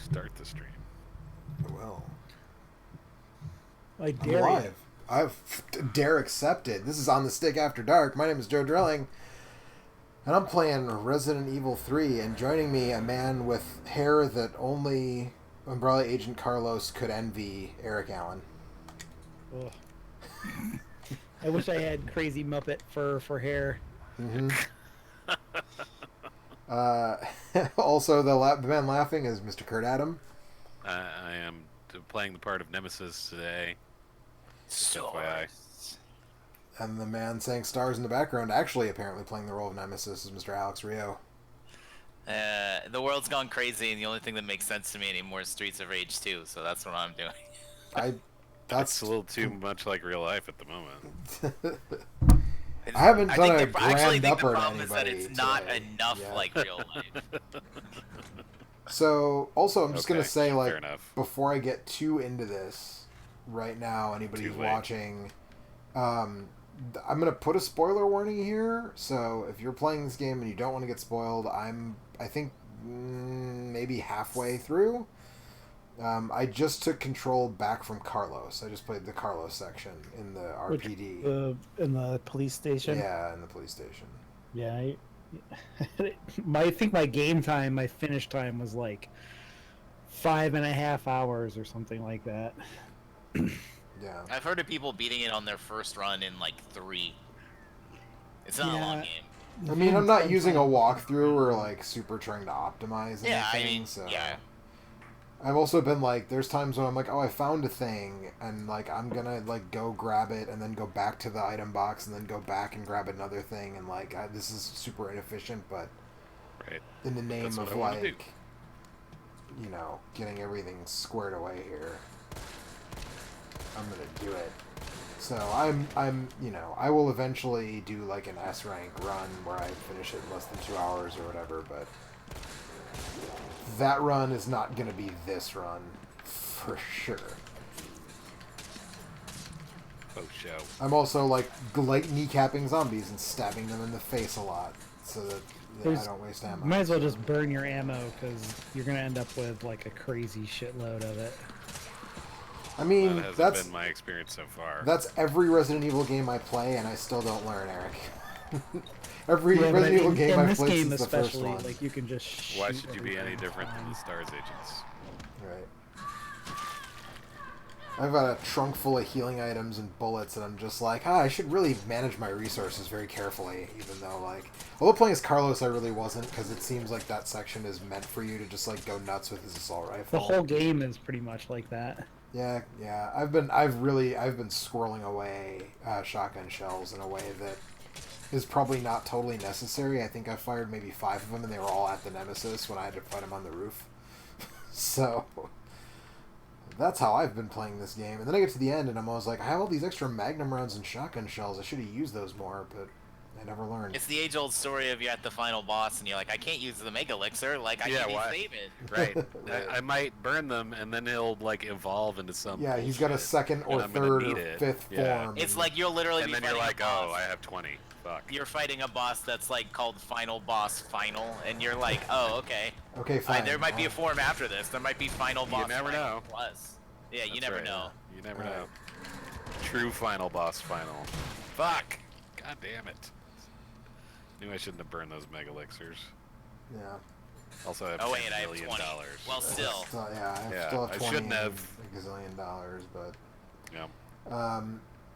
start the stream. Well, I I'm dare you. live. I've dare accepted. This is On the Stick After Dark. My name is Joe Drilling, and I'm playing Resident Evil 3, and joining me, a man with hair that only Umbrella Agent Carlos could envy, Eric Allen. Ugh. I wish I had crazy Muppet fur for hair. Mm-hmm. Also, the man laughing is Mr. Kurt Adam. I am playing the part of Nemesis today. FYI. And the man saying stars in the background, actually apparently playing the role of Nemesis, is Mr. Alex Rio. The world's gone crazy, and the only thing that makes sense to me anymore is Streets of Rage 2, so that's what I'm doing. That's a little too much like real life at the moment. I haven't done a I grand think the upper to problem is that anybody it's not today. enough like real life. So, also, I'm just going Okay, to say, fair enough. before I get too into this, right now, anybody Too who's late. watching, I'm going to put a spoiler warning here, so if you're playing this game and you don't want to get spoiled, I think, maybe halfway through. I just took control back from Carlos. I just played the Carlos section in the RPD. In the police station? Yeah, in the police station. Yeah. I think my game time, my finish time was like 5.5 hours or something like that. Yeah. I've heard of people beating it on their first run in like 3. It's not a long game. I mean, I'm not using a walkthrough or super trying to optimize anything. Yeah, I mean, so. yeah. I've also been there's times when I'm like, oh, I found a thing, and I'm gonna go grab it, and then go back to the item box, and then go back and grab another thing, and this is super inefficient, but Right. in the name That's of what I wanna do. getting everything squared away here, I'm gonna do it. So I'm I will eventually do an S rank run where I finish it in less than 2 hours or whatever, but that run is not going to be this run, for sure. Oh, show. I'm also, light kneecapping zombies and stabbing them in the face a lot, so that I don't waste ammo. Might as well just burn your ammo, because you're going to end up with, a crazy shitload of it. I mean, That hasn't that's been my experience so far. that's every Resident Evil game I play, and I still don't learn, Eric. Every Yeah, but Resident Evil game in I've this played game since the first especially, one. you can just Why shoot should you be any everything different than fine. the STARS agents? Right. I've got a trunk full of healing items and bullets, and I'm just I should really manage my resources very carefully, even though, although playing as Carlos, I really wasn't, because it seems like that section is meant for you to just, go nuts with his assault rifle. The whole game is pretty much like that. Yeah. I've been squirreling away shotgun shells in a way that is probably not totally necessary. I think I fired maybe 5 of them, and they were all at the Nemesis when I had to fight him on the roof. So that's how I've been playing this game. And then I get to the end, and I'm always like, I have all these extra Magnum rounds and shotgun shells. I should have used those more, but I never learned. It's the age-old story of you're at the final boss, and you're like, I can't use the Mega Elixir, I Yeah, can why? save it. Right. Right. I might burn them, and then he'll, evolve into something. Yeah, he's got a second or third or fifth form. It's like you'll literally And be then you're fighting like, a boss. oh, I have 20. Fuck. You're fighting a boss that's called Final Boss Final, and you're like, oh, okay. Okay, fine. There might be a form after this. There might be Final Boss never Final know. Plus. Yeah, you That's never right. know. You never Right. know. True final boss final. Fuck! God damn it. Knew I shouldn't have burned those mega elixirs. Yeah. Also, I have Oh, $10 wait, I have million 20. dollars. Well, still. I Yeah, still have I 20 shouldn't have. and a gazillion dollars, but Yeah.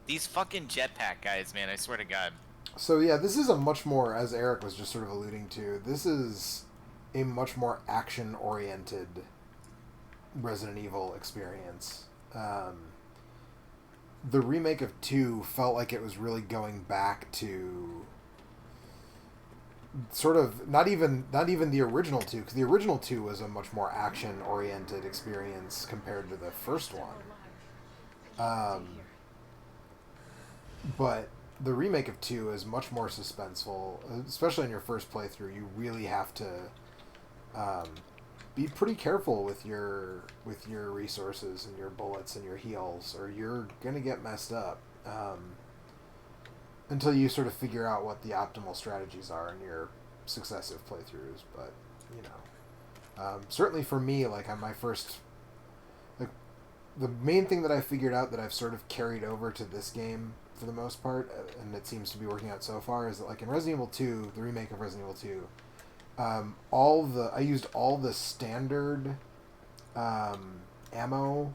These fucking jetpack guys, man, I swear to God. So yeah, this is a much more, as Eric was just sort of alluding to, this is a much more action-oriented Resident Evil experience. The remake of 2 felt like it was really going back to sort of not even the original 2, because the original 2 was a much more action-oriented experience compared to the first one. But the remake of 2 is much more suspenseful, especially in your first playthrough. You really have to be pretty careful with your resources and your bullets and your heals, or you're gonna get messed up until you sort of figure out what the optimal strategies are in your successive playthroughs. But Certainly for me, like on my first, like the main thing that I figured out that I've sort of carried over to this game for the most part, and it seems to be working out so far, is that like in Resident Evil 2, the remake of Resident Evil 2, I used all the standard ammo,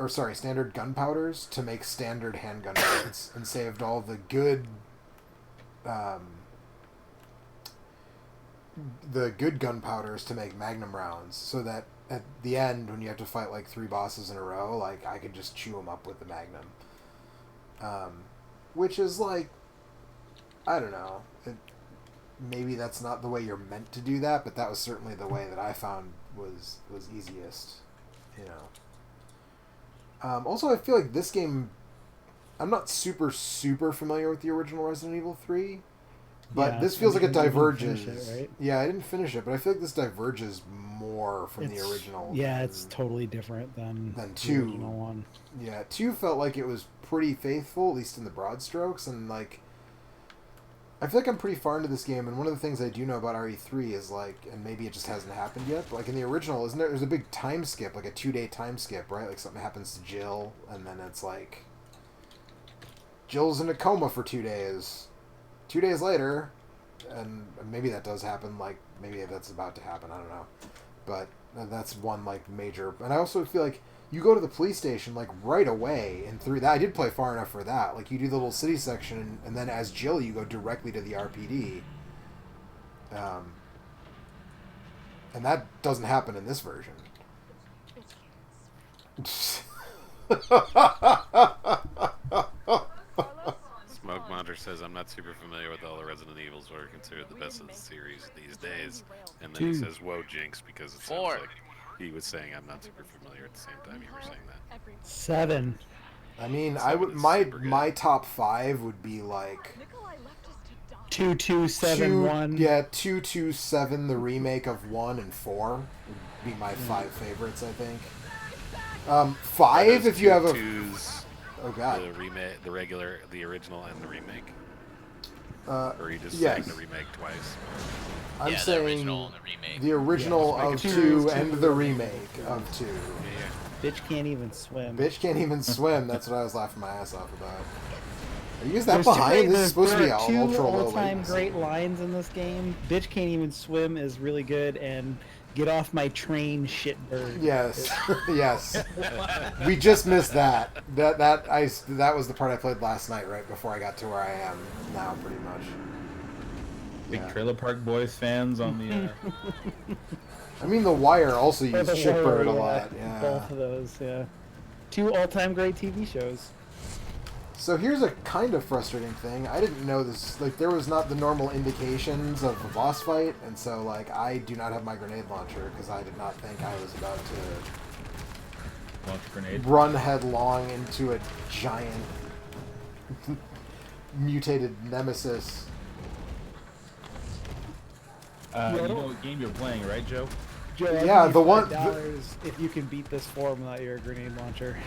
standard gunpowders to make standard handgun bullets, and saved all the good gunpowders to make magnum rounds, so that at the end, when you have to fight like 3 bosses in a row, like I could just chew them up with the magnum. Which is like, I don't know, maybe that's not the way you're meant to do that, but that was certainly the way that I found was easiest, you know. Also, I feel like this game, I'm not super familiar with the original Resident Evil 3, but this feels like it diverges. It, right? Yeah, I didn't finish it, but I feel like this diverges more from the original. Yeah, it's totally different than 2. The original one. Yeah, 2 felt like it was pretty faithful, at least in the broad strokes, and like I feel like I'm pretty far into this game, and one of the things I do know about RE3 is like, and maybe it just hasn't happened yet, but like in the original, isn't there's a big time skip, like a 2-day time skip, right? Like something happens to Jill, and then it's like Jill's in a coma for 2 days. 2 days later, and maybe that does happen, like maybe that's about to happen, I don't know. But that's one like major, and I also feel like you go to the police station like right away, and through that I did play far enough for that. Like you do the little city section, and then as Jill you go directly to the RPD. And that doesn't happen in this version. Smoke Monitor says, I'm not super familiar with all the Resident Evils, but are considered the best of the series these days. And then he says, whoa, Jinx, because it sounds like he was saying I'm not super familiar at the same time you were saying that. 7. I mean, I would my top 5 would be like 2271. Yeah, 227, the remake of 1 and 4 would be my 5 favorites, I think. 5 if you have a oh god, the remake, the original, and the remake. Or are you just yes. saying the remake twice? I'm the saying original and the remake. the original of 2 and the remake of 2. Yeah. Bitch can't even swim. Bitch can't even swim. That's what I was laughing my ass off about. Are you that behind? This is supposed to be all two ultra low all-time latency. great lines in this game. Bitch can't even swim is really good, and get off my train, shitbird. Yes, yes. We just missed that. That was the part I played last night, right before I got to where I am now, pretty much. Big Yeah. Trailer Park Boys fans on the. I mean, The Wire also used The shitbird Wire, a yeah. lot. Yeah. Both of those, yeah. 2 all-time great TV shows. So here's a kind of frustrating thing. I didn't know this. Like, there was not the normal indications of a boss fight, and so, like, I do not have my grenade launcher because I did not think I was about to Launch grenade. run headlong into a giant mutated nemesis. You know what game you're playing, right, Joe? Joe, I'll Yeah, give the you one- $5 if you can beat this form without your grenade launcher.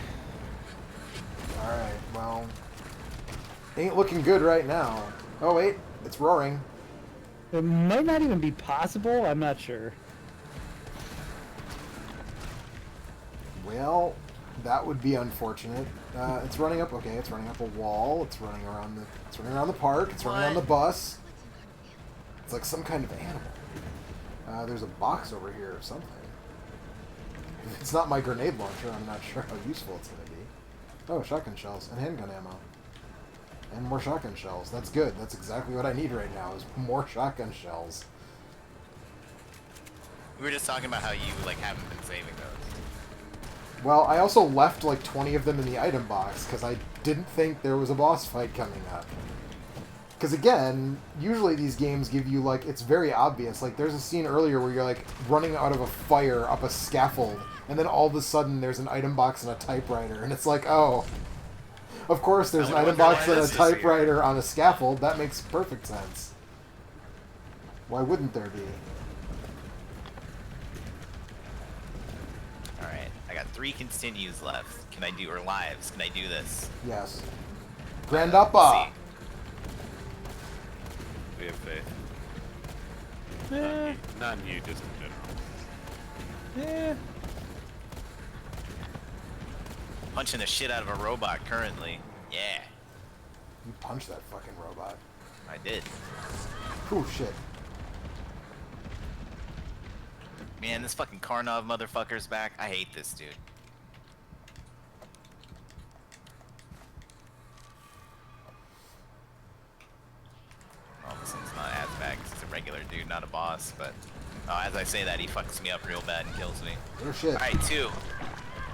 Alright, well, ain't looking good right now. Oh wait, it's roaring. It might not even be possible. I'm not sure. Well, that would be unfortunate. It's running up. Okay, it's running up a wall. It's running around the. It's running around the park. It's running on the bus. It's like some kind of animal. There's a box over here or something. If it's not my grenade launcher, I'm not sure how useful it's going to be. Oh, shotgun shells and handgun ammo. And more shotgun shells. That's good. That's exactly what I need right now, is more shotgun shells. We were just talking about how you like haven't been saving those. Well, I also left like 20 of them in the item box because I didn't think there was a boss fight coming up. Because again, usually these games give you like, it's very obvious. Like there's a scene earlier where you're like running out of a fire up a scaffold, and then all of a sudden there's an item box and a typewriter, and it's like, oh, of course there's an item box and a typewriter on a scaffold. That makes perfect sense. Why wouldn't there be? Alright, I got 3 continues left. Can I do, or lives? Can I do this? Yes. Grand Uppa! See. We have faith. Not in you, just in general. Yeah. Punching the shit out of a robot currently. Yeah, You punched that fucking robot. I did. Oh shit. Man, this fucking Karnov motherfucker's back. I hate this dude. Oh, this one's not as bad because he's a regular dude, not a boss, but... Oh, as I say that, he fucks me up real bad and kills me. Oh shit. Alright, 2.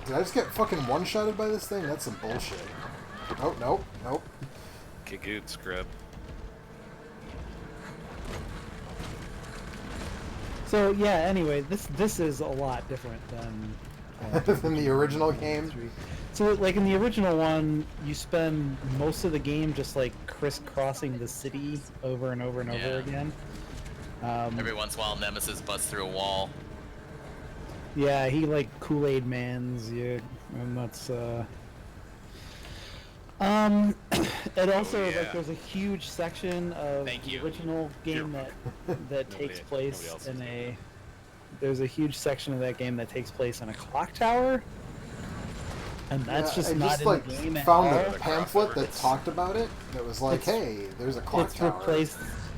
Did I just get fucking one-shotted by this thing? That's some bullshit. Oh, nope, nope. Kigoot, scrub. So yeah. Anyway, this is a lot different than Than the original game? So like in the original one, you spend most of the game just like crisscrossing the city over and over and Yeah. over again. Every once in a while, Nemesis busts through a wall. Yeah, he like Kool-Aid mans you, and that's it also yeah. like there's a huge section of Thank the you. original game that takes place nobody else in is a. There's a huge section of that game that takes place in a clock tower, and that's Yeah, just I not just in like the game at found all. a pamphlet that It's- talked about it. That was like, it's- hey, there's a clock It's tower. replaced.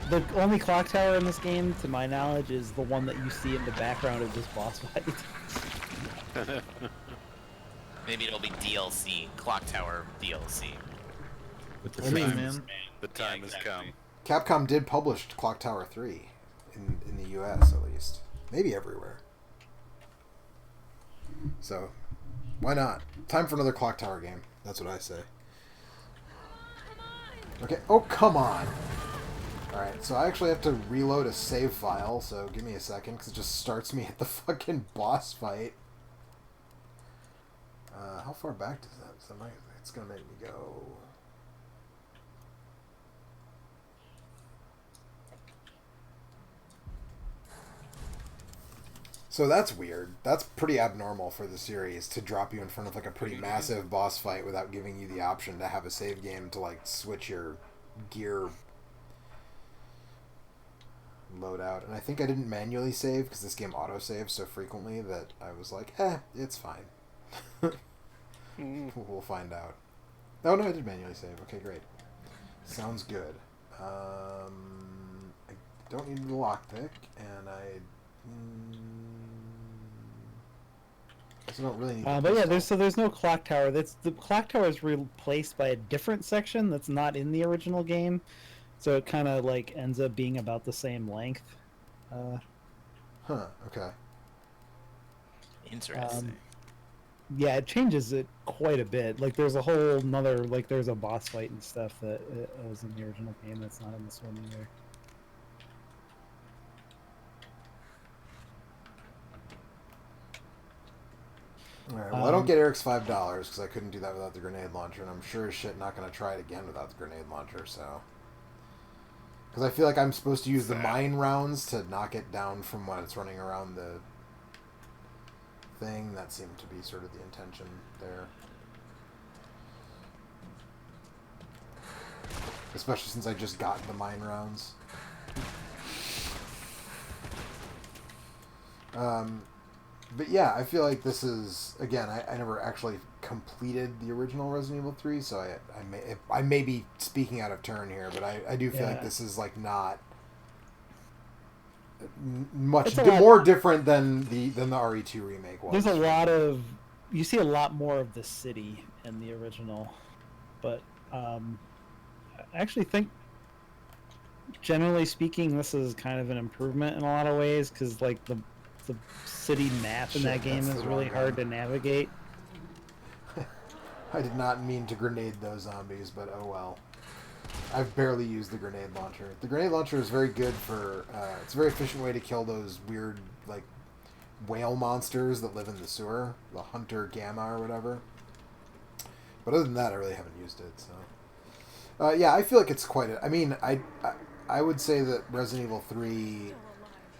The only clock tower in this game, to my knowledge, is the one that you see in the background of this boss fight. Maybe it'll be DLC. Clock Tower DLC. With the I mean, man. The time has come. Capcom did publish Clock Tower 3 in the US at least. Maybe everywhere. So, why not? Time for another Clock Tower game. That's what I say. Okay. Oh, come on. Alright, so I actually have to reload a save file, so give me a second, because it just starts me at the fucking boss fight. How far back does that? So it's going to make me go... So that's weird. That's pretty abnormal for the series to drop you in front of like a pretty massive boss fight without giving you the option to have a save game to like switch your gear loadout. And I think I didn't manually save because this game auto-saves so frequently that I was like, it's fine. We'll find out. Oh no, I did manually save. Okay, great. Sounds good. I don't need the lockpick, and I also don't really need the But yeah, pistol. there's no clock tower. The clock tower is replaced by a different section that's not in the original game, so it kind of like ends up being about the same length. Okay. Interesting. Yeah, it changes it quite a bit. Like there's a whole another like there's a boss fight and stuff that was in the original game that's not in this one either. Alright, well I don't get Eric's $5 because I couldn't do that without the grenade launcher, and I'm sure as shit not going to try it again without the grenade launcher, so... Because I feel like I'm supposed to use the mine rounds to knock it down from when it's running around the thing. That seemed to be sort of the intention there. Especially since I just got the mine rounds. But yeah, I feel like this is, again, I never actually completed the original Resident Evil 3, so I may be speaking out of turn here, but I do feel like this is like not much more different than the RE2 remake was. There's a lot of you see a lot more of the city in the original, but I actually think generally speaking this is kind of an improvement in a lot of ways because like the city map in that game is really hard to navigate. I did not mean to grenade those zombies, but oh well. I've barely used the grenade launcher. The grenade launcher is very good for... it's a very efficient way to kill those weird, like, whale monsters that live in the sewer. The Hunter Gamma or whatever. But other than that, I really haven't used it, so... yeah, I feel like it's quite a... I mean, I would say that Resident Evil 3...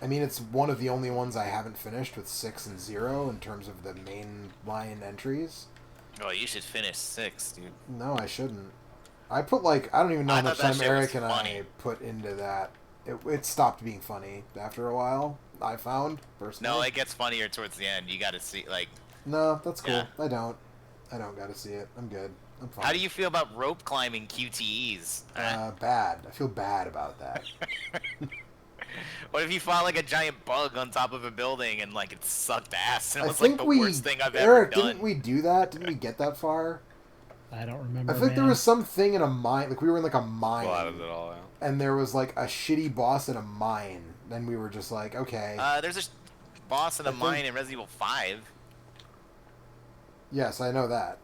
I mean, it's one of the only ones I haven't finished with 6 and 0 in terms of the main line entries. Oh, you should finish 6, dude. No, I shouldn't. I put like, I don't even know how much thought that time shit was Eric and funny. I put into that. It stopped being funny after a while. I found personally. No, it gets funnier towards the end. You got to see like. No, that's cool. Yeah. I don't got to see it. I'm good. I'm fine. How do you feel about rope climbing QTEs? Bad. I feel bad about that. What if you fought like a giant bug on top of a building and like it sucked ass and it I was think like the worst thing I've Eric, ever done? didn't we do that? Didn't we get that far? I don't remember. I think there was something in a mine. Like we were in like a mine. Blotted it all out. And there was like a shitty boss in a mine. Then we were just like, okay. There's a boss in a mine in Resident Evil 5. Yes, I know that.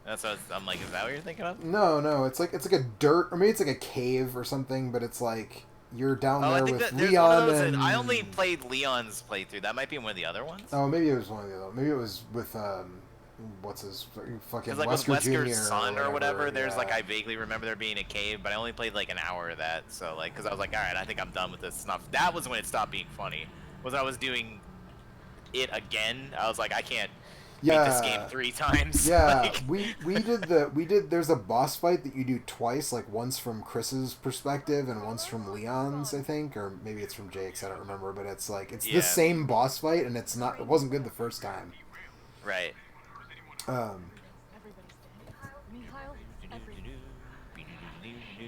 That's what I'm like. Is that what you're thinking of? No. It's like a dirt, or maybe it's like a cave or something. But it's like you're down there I think with there's Leon one of those and. I only played Leon's playthrough. That might be one of the other ones. Oh, maybe it was one of the other. Maybe it was with what's his fucking like Wesker with Wesker's Jr. son or whatever. There's yeah. like I vaguely remember there being a cave, but I only played like an hour of that. So like, because I was like, all right, I think I'm done with this. It's not. That was when it stopped being funny. Was I was doing it again. I was like, I can't beat this game 3 times. Yeah, like... we did. There's a boss fight that you do twice, like once from Chris's perspective and once from Leon's, I think, or maybe it's from Jake's. I don't remember, but it's like it's the same boss fight, and it's not. It wasn't good the first time. Right.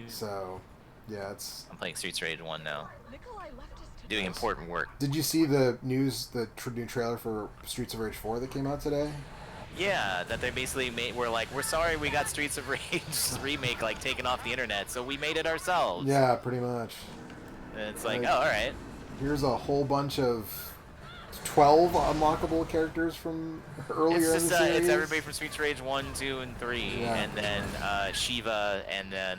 So, yeah, it's. I'm playing Streets Rage 1 now. Doing important work. Did you see the news, the new trailer for Streets of Rage 4 that came out today? Yeah, that they basically were like, we're sorry we got Streets of Rage remake like taken off the internet, so we made it ourselves. Yeah, pretty much. And it's like, oh, all right. Here's a whole bunch of 12 unlockable characters from earlier It's in just the series. it's everybody from Streets of Rage 1, 2, and 3, Yeah. and then Shiva, and then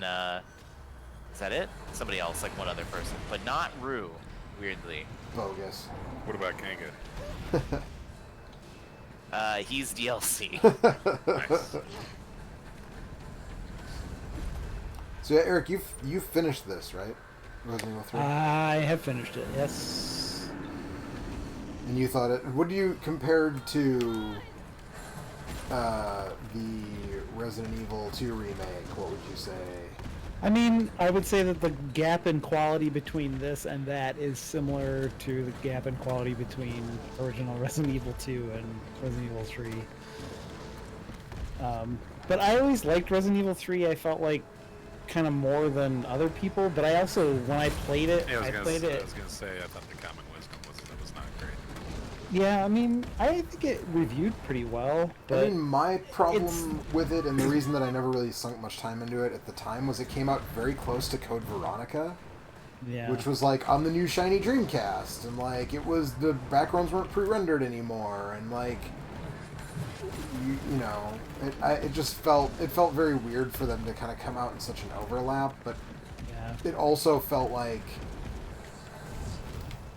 is that it? Somebody else, like one other person, but not Rue. Weirdly. Bogus. What about Kanga? He's DLC. Nice. So yeah, Eric, you've finished this, right? Resident Evil 3. I have finished it. Yes. And you thought it. What do you compared to the Resident Evil 2 remake? What would you say? I mean, I would say that the gap in quality between this and that is similar to the gap in quality between original Resident Evil 2 and Resident Evil 3. But I always liked Resident Evil 3. I felt like kind of more than other people, but I also, when I played it, Yeah, I I played it. was gonna say I thought the common wisdom was not great. Yeah, I mean, I think it reviewed pretty well. But I mean, my problem with it, and the reason that I never really sunk much time into it at the time, was it came out very close to Code Veronica. Yeah. Which was like on the new shiny Dreamcast, and like it was, the backgrounds weren't pre-rendered anymore, and like you know, it just felt very weird for them to kind of come out in such an overlap, but yeah. it also felt like,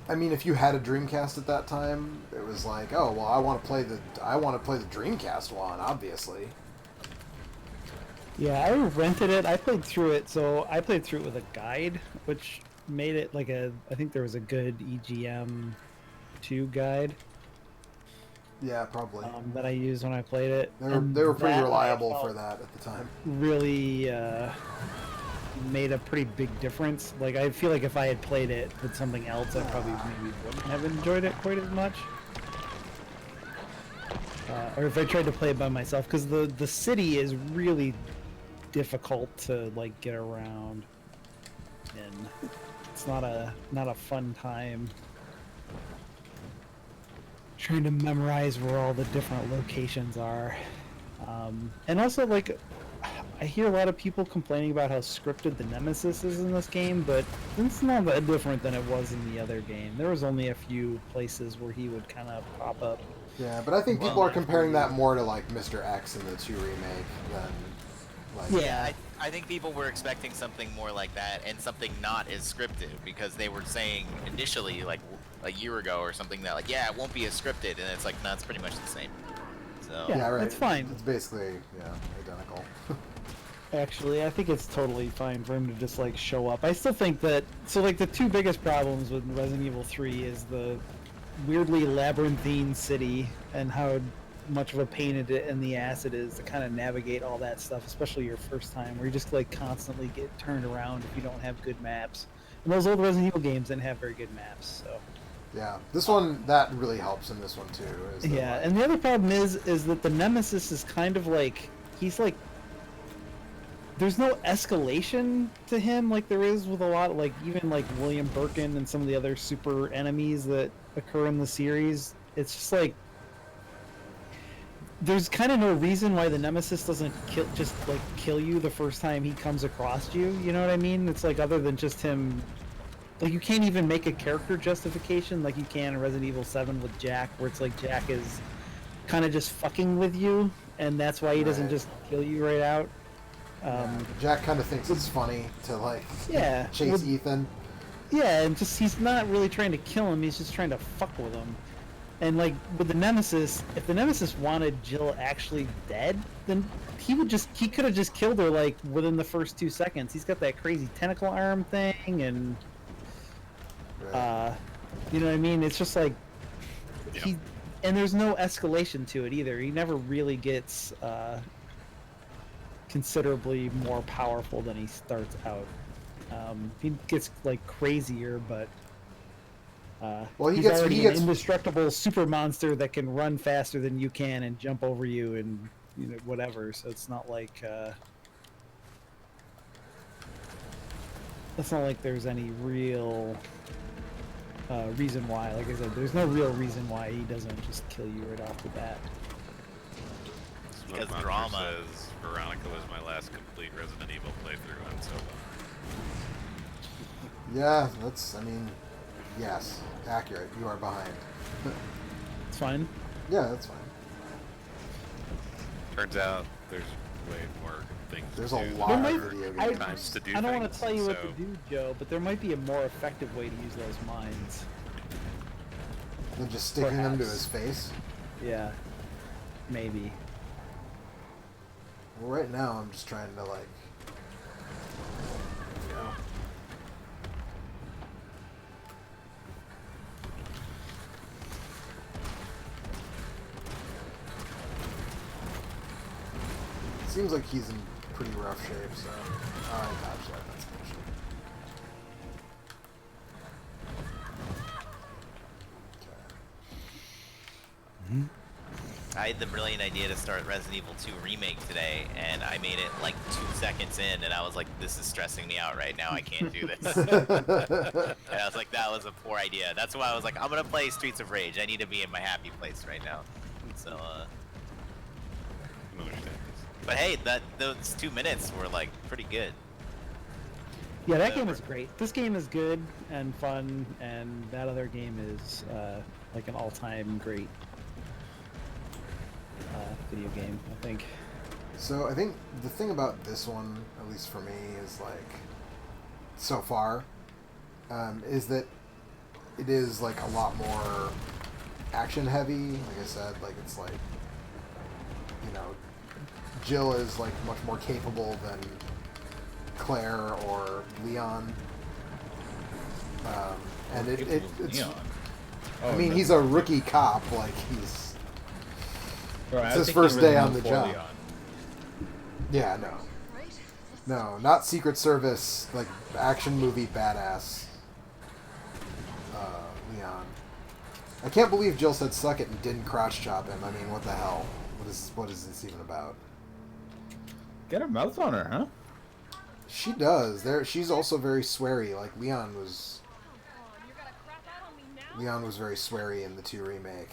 I mean, if you had a Dreamcast at that time, it was like, oh well, I want to play the Dreamcast one, obviously. Yeah, I rented it. I played through it, so I played through it with a guide, which made it like I think there was a good EGM 2 guide. Yeah, probably. That I used when I played it. They were pretty reliable for that at the time. Really made a pretty big difference. Like, I feel like if I had played it with something else, I probably maybe wouldn't have enjoyed it quite as much. Or if I tried to play it by myself, because the city is really difficult to like get around, and it's not a fun time trying to memorize where all the different locations are. And also, like, I hear a lot of people complaining about how scripted the Nemesis is in this game, but it's not that different than it was in the other game. There was only a few places where he would kind of pop up. Yeah, but I think people are comparing that more to like Mr. X in the 2 remake than like. Yeah, I think people were expecting something more like that and something not as scripted, because they were saying initially, like a year ago or something, that like, yeah, it won't be as scripted, and it's like, no, it's pretty much the same. So Yeah, right. that's fine. It's basically identical. Actually, I think it's totally fine for him to just like show up. I still think that, so like the 2 biggest problems with Resident Evil 3 is the weirdly labyrinthine city and how much of a pain in the ass it is to kind of navigate all that stuff, especially your first time, where you just like constantly get turned around if you don't have good maps. And those old Resident Evil games didn't have very good maps, so. Yeah, this one, that really helps in this one too. Is that, Yeah, like, and the other problem is that the Nemesis is kind of like, he's like, there's no escalation to him like there is with a lot, like even like William Birkin and some of the other super enemies that occur in the series. It's just like, there's kind of no reason why the Nemesis doesn't kill you the first time he comes across you. You know what I mean? It's like, other than just him, like, you can't even make a character justification like you can in Resident Evil 7 with Jack, where it's like Jack is kind of just fucking with you, and that's why he doesn't Right. just kill you right out. yeah, Jack kind of thinks it's funny to, like, Yeah, chase Ethan. Yeah, and just, he's not really trying to kill him, he's just trying to fuck with him. And like with the Nemesis, if the Nemesis wanted Jill actually dead, then he could have just killed her like within the first 2 seconds. He's got that crazy tentacle arm thing, and Right. you know what I mean? It's just like, Yeah. and there's no escalation to it either. He never really gets considerably more powerful than he starts out. He gets like crazier, but Well, he's already an indestructible super monster that can run faster than you can and jump over you and, you know, whatever. So it's not like there's any real reason why. Like I said, there's no real reason why he doesn't just kill you right off the bat. Smoke Because Monster drama. says Veronica was my last complete Resident Evil playthrough on solo. Yeah, that's, I mean, yes, accurate. You are behind. It's fine. Yeah, that's fine. Turns out there's way more things There's to a do lot than of there might- are video I- games. times to do I don't want things, to tell you what so- to do, Joe, but there might be a more effective way to use those mines. Than just sticking them to Perhaps. his face. Yeah, maybe. Well, right now I'm just trying to, like, you know. Seems like he's in pretty rough shape, so I dodged that. That's bullshit. Okay. I had the brilliant idea to start Resident Evil 2 Remake today, and I made it like 2 seconds in, and I was like, this is stressing me out right now, I can't do this. And I was like, that was a poor idea. That's why I was like, I'm gonna play Streets of Rage. I need to be in my happy place right now. So, I don't understand this. but hey, those 2 minutes were like pretty good. Yeah, that game is great. This game is good and fun, and that other game is like an all-time great video game, I think. So I think the thing about this one, at least for me, is like so far, is that it is like a lot more action heavy. Like I said, like it's like, you know, Jill is like much more capable than Claire or Leon. And it's Leon. I mean, he's a rookie cop. Like he's Bro, it's I his think first he day really on knows the for job. Leon. Yeah, no, not Secret Service, like action movie badass Leon. I can't believe Jill said suck it and didn't crotch chop him. I mean, what the hell? What is this even about? Get a mouth on her, huh? She does. She's also very sweary. Like Leon was very sweary in the 2 remake.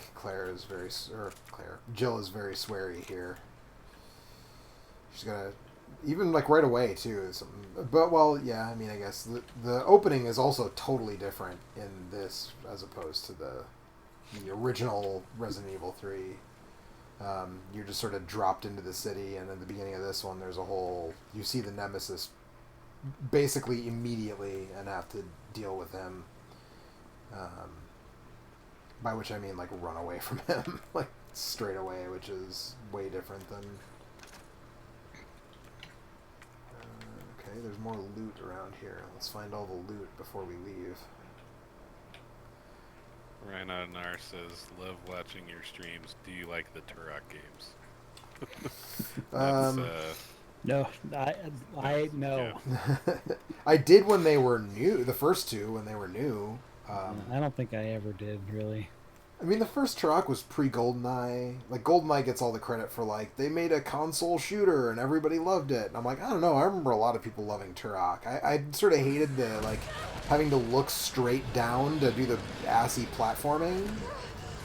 Jill is very sweary here. She's got even like right away too. But well, yeah. I mean, I guess the opening is also totally different in this as opposed to the original Resident Evil 3. You're just sort of dropped into the city, and at the beginning of this one, there's a whole. You see the Nemesis basically immediately and have to deal with him. By which I mean like run away from him, like straight away, which is way different than. Okay, there's more loot around here. Let's find all the loot before we leave. Rhino Nar says, love watching your streams. Do you like the Turok games? That's, No, I no. Yeah. I did when they were new. The first 2 when they were new. I don't think I ever did, really. I mean, the first Turok was pre-GoldenEye. Like, GoldenEye gets all the credit for, like, they made a console shooter and everybody loved it. And I'm like, I don't know, I remember a lot of people loving Turok. I sort of hated the, like, having to look straight down to do the assy platforming.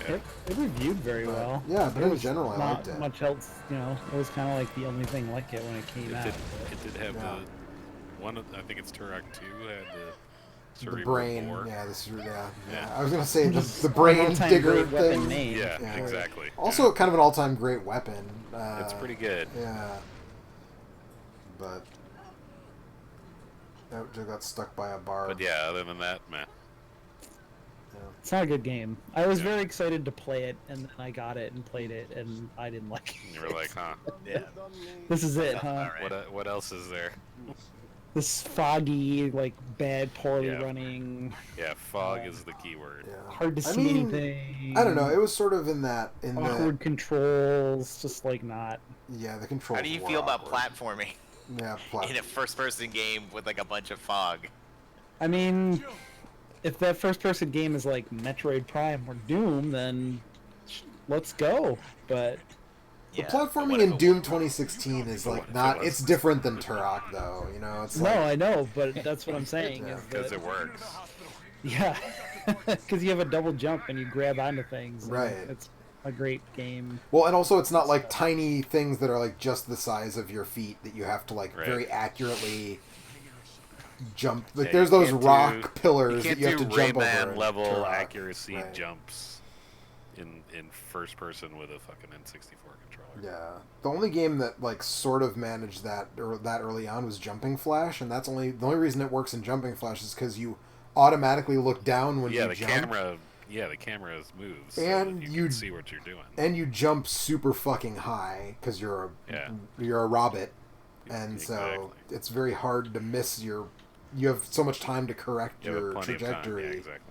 It reviewed very well. Yeah, but in general, I liked it. Not much else, you know, it was kind of like the only thing like it when it came out. It did have the one, I think it's Turok 2, had the brain, bore. yeah, I was gonna say the brain digger thing. Yeah, exactly. Also, kind of an all-time great weapon. It's pretty good. Yeah, but that just got stuck by a bar. But yeah, other than that, man. It's not a good game. I was very excited to play it, and then I got it and played it, and I didn't like it. You were like, huh? Yeah. This is it, huh? Right. What else is there? This foggy, like, bad, poorly running. Yeah, fog is the key word. Yeah. Hard to see anything. I don't know. It was sort of in awkward controls, just like not. Yeah, the controls. How do you feel about platforming? Yeah, in a first-person game with like a bunch of fog. I mean, if that first-person game is like Metroid Prime or Doom, then let's go. But the platforming in Doom 2016 is like not. It's different than Turok, though. You know, it's like, I know, but that's what I'm saying. Because it works. Yeah, because you have a double jump and you grab onto things. Right. It's a great game. Well, and also it's not like tiny things that are like just the size of your feet that you have to like very accurately jump. Like there's those rock pillars that you have to jump over. Rayman level accuracy jumps in first person with a fucking N64 controller. Yeah, the only game that like sort of managed that or that early on was Jumping Flash, and the only reason it works in Jumping Flash is because you automatically look down when you jump. The camera moves, and so you can see what you're doing. And you jump super fucking high because you're a Robot, and so it's very hard to miss your. You have so much time to correct your trajectory. Yeah, exactly.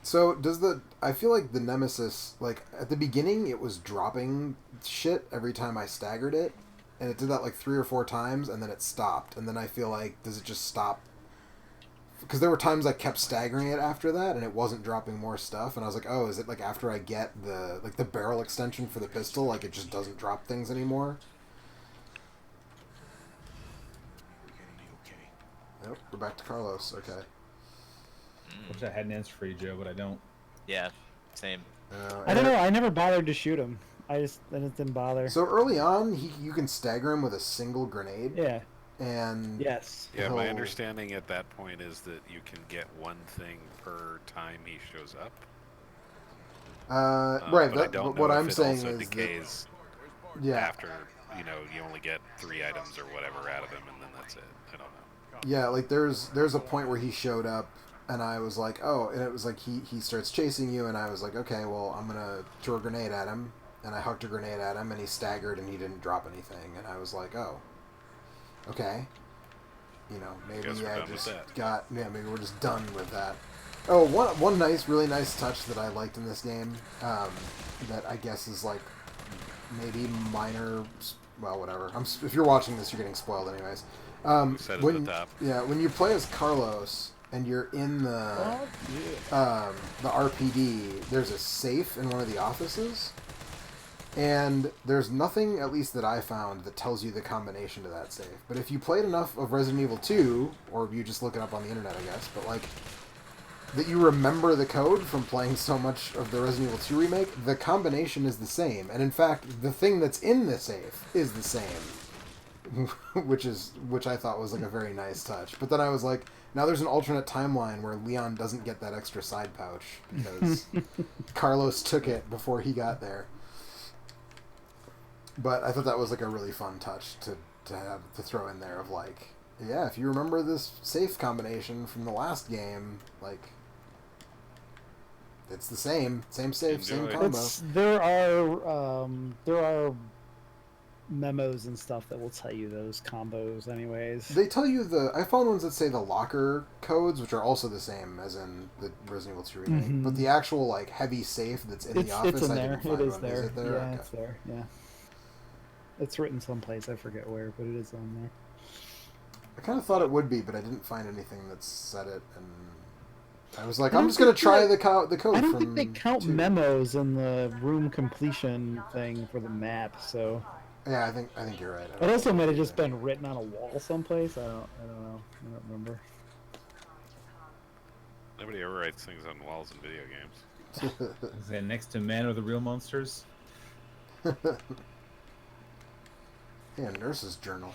So I feel like the Nemesis, like at the beginning, it was dropping shit every time I staggered it. And it did that like 3 or 4 times, and then it stopped. And then I feel like, does it just stop? Because there were times I kept staggering it after that, and it wasn't dropping more stuff. And I was like, oh, is it like after I get the barrel extension for the pistol, like it just doesn't drop things anymore? Nope, we're back to Carlos. Okay. Wish I had an answer for you, Joe, but I don't. Yeah, same. I don't know. I never bothered to shoot him. I just didn't bother. So early on, you can stagger him with a single grenade. Yeah. And yes. Yeah, my understanding at that point is that you can get one thing per time he shows up. Right. But what I'm saying also is decays after you only get 3 items or whatever out of him, and then that's it. I don't know. Yeah, like there's a point where he showed up. And I was like, oh, and it was like he starts chasing you, and I was like, okay, well, I'm gonna throw a grenade at him, and I hucked a grenade at him, and he staggered, and he didn't drop anything, and I was like, oh, okay, maybe maybe we're just done with that. Oh, one really nice touch that I liked in this game, that I guess is like maybe minor, well, whatever. If you're watching this, you're getting spoiled anyways. When you play as Carlos. And you're in the RPD, there's a safe in one of the offices, and there's nothing, at least that I found, that tells you the combination to that safe. But if you played enough of Resident Evil 2, or you just look it up on the internet, I guess, but like, that you remember the code from playing so much of the Resident Evil 2 remake, the combination is the same. And in fact, the thing that's in the safe is the same. which I thought was like a very nice touch. But then I was like, now there's an alternate timeline where Leon doesn't get that extra side pouch because Carlos took it before he got there. But I thought that was like a really fun touch to throw in there of like, yeah, if you remember this safe combination from the last game, like it's the same safe, same combo. There are memos and stuff that will tell you those combos anyways. They tell you I found ones that say the locker codes, which are also the same as in the Resident Evil 2 remake, but the actual like heavy safe that's in the office, it's in there. It is there. Is it there? Yeah, okay. It's there. Yeah, it's written someplace, I forget where, but it is on there. I kind of thought it would be, but I didn't find anything that said it, and I was like, I'm just gonna try the code. I don't from think they count 2. memos in the room completion thing for the map, so. Yeah, I think you're right. It also might have just been written on a wall someplace. I don't know. I don't remember. Nobody ever writes things on walls in video games. Is that next to Man of the Real Monsters? Yeah, nurse's journal.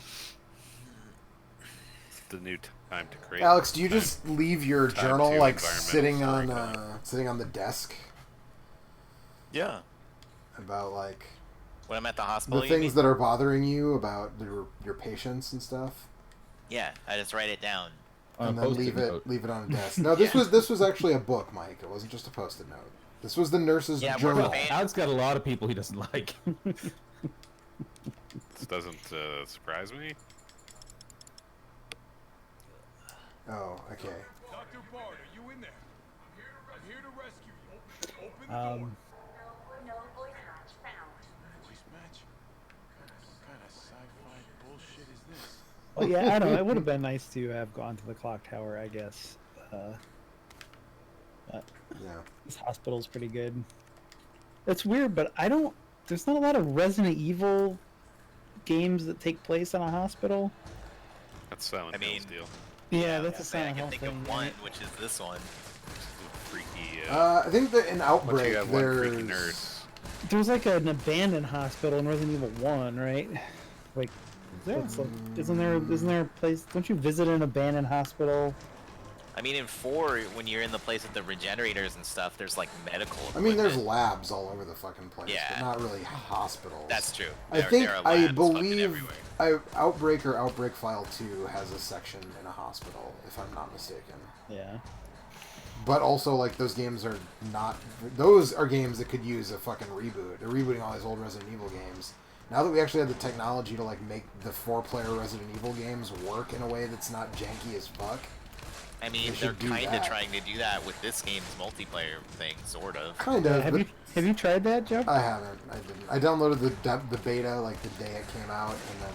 It's the new time to create. Alex, do you just leave your time journal to like environmental sitting on the desk? Yeah. About like When I'm at the hospital, the you mean? things that are bothering you about your patients and stuff, Yeah, I just write it down. and then leave it on a desk. No, Yeah. this was actually a book, Mike. It wasn't just a post-it note. This was the nurse's Yeah, we're journal. fan- Alex got a lot of people he doesn't like. This doesn't surprise me. Oh, okay. Dr. Bard, are you in there? I'm here to rescue you. Open the door. No voice match found. Voice match? What kind of sci-fi bullshit is this? Well, yeah, I don't know. It would have been nice to have gone to the clock tower, I guess. But Yeah. this hospital's pretty good. It's weird, but I don't. There's not a lot of Resident Evil games that take place in a hospital. That's Silent I mean- Hill's deal. Yeah, that's a I Silent can Hill think thing. of one, right? which is this one. Freaky. I think that in Once Outbreak you have one freaky there's nurse. There's like an abandoned hospital in Resident Evil 1, right? Like, that's like, isn't there a place? Don't you visit an abandoned hospital? I mean, in 4, when you're in the place with the regenerators and stuff, there's like medical. I mean, there's equipment. labs all over the fucking place, Yeah. but not really hospitals. That's true. I There- think there are I labs fucking believe everywhere. Outbreak or Outbreak File 2 has a section in a hospital, if I'm not mistaken. Yeah. But also, like, those games are not... Those are games that could use a fucking reboot. They're rebooting all these old Resident Evil games. Now that we actually have the technology to, like, make the 4-player Resident Evil games work in a way that's not janky as fuck... I mean, They they're should do kind of that. trying to do that with this game's multiplayer thing, sort of. Kind of, Have but you tried that, Joe? I haven't. I didn't. I downloaded the beta, like, the day it came out, and then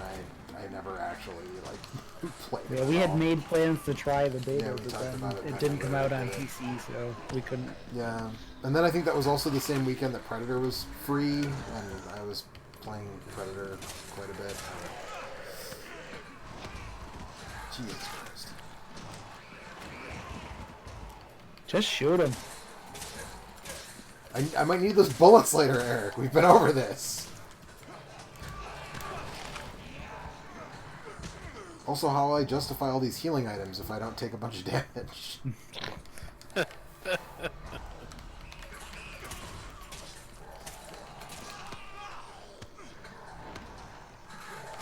I never actually, like, played it. Yeah, we at had all. made plans to try the Yeah, beta, we but talked then about it it back didn't when come we out were on doing it. PC, so we couldn't. Yeah, and then I think that was also the same weekend that Predator was free, and I was playing Predator quite a bit. Jesus Christ. Just shoot him. I might need those bullets later, Eric. We've been over this. Also, how will I justify all these healing items if I don't take a bunch of damage?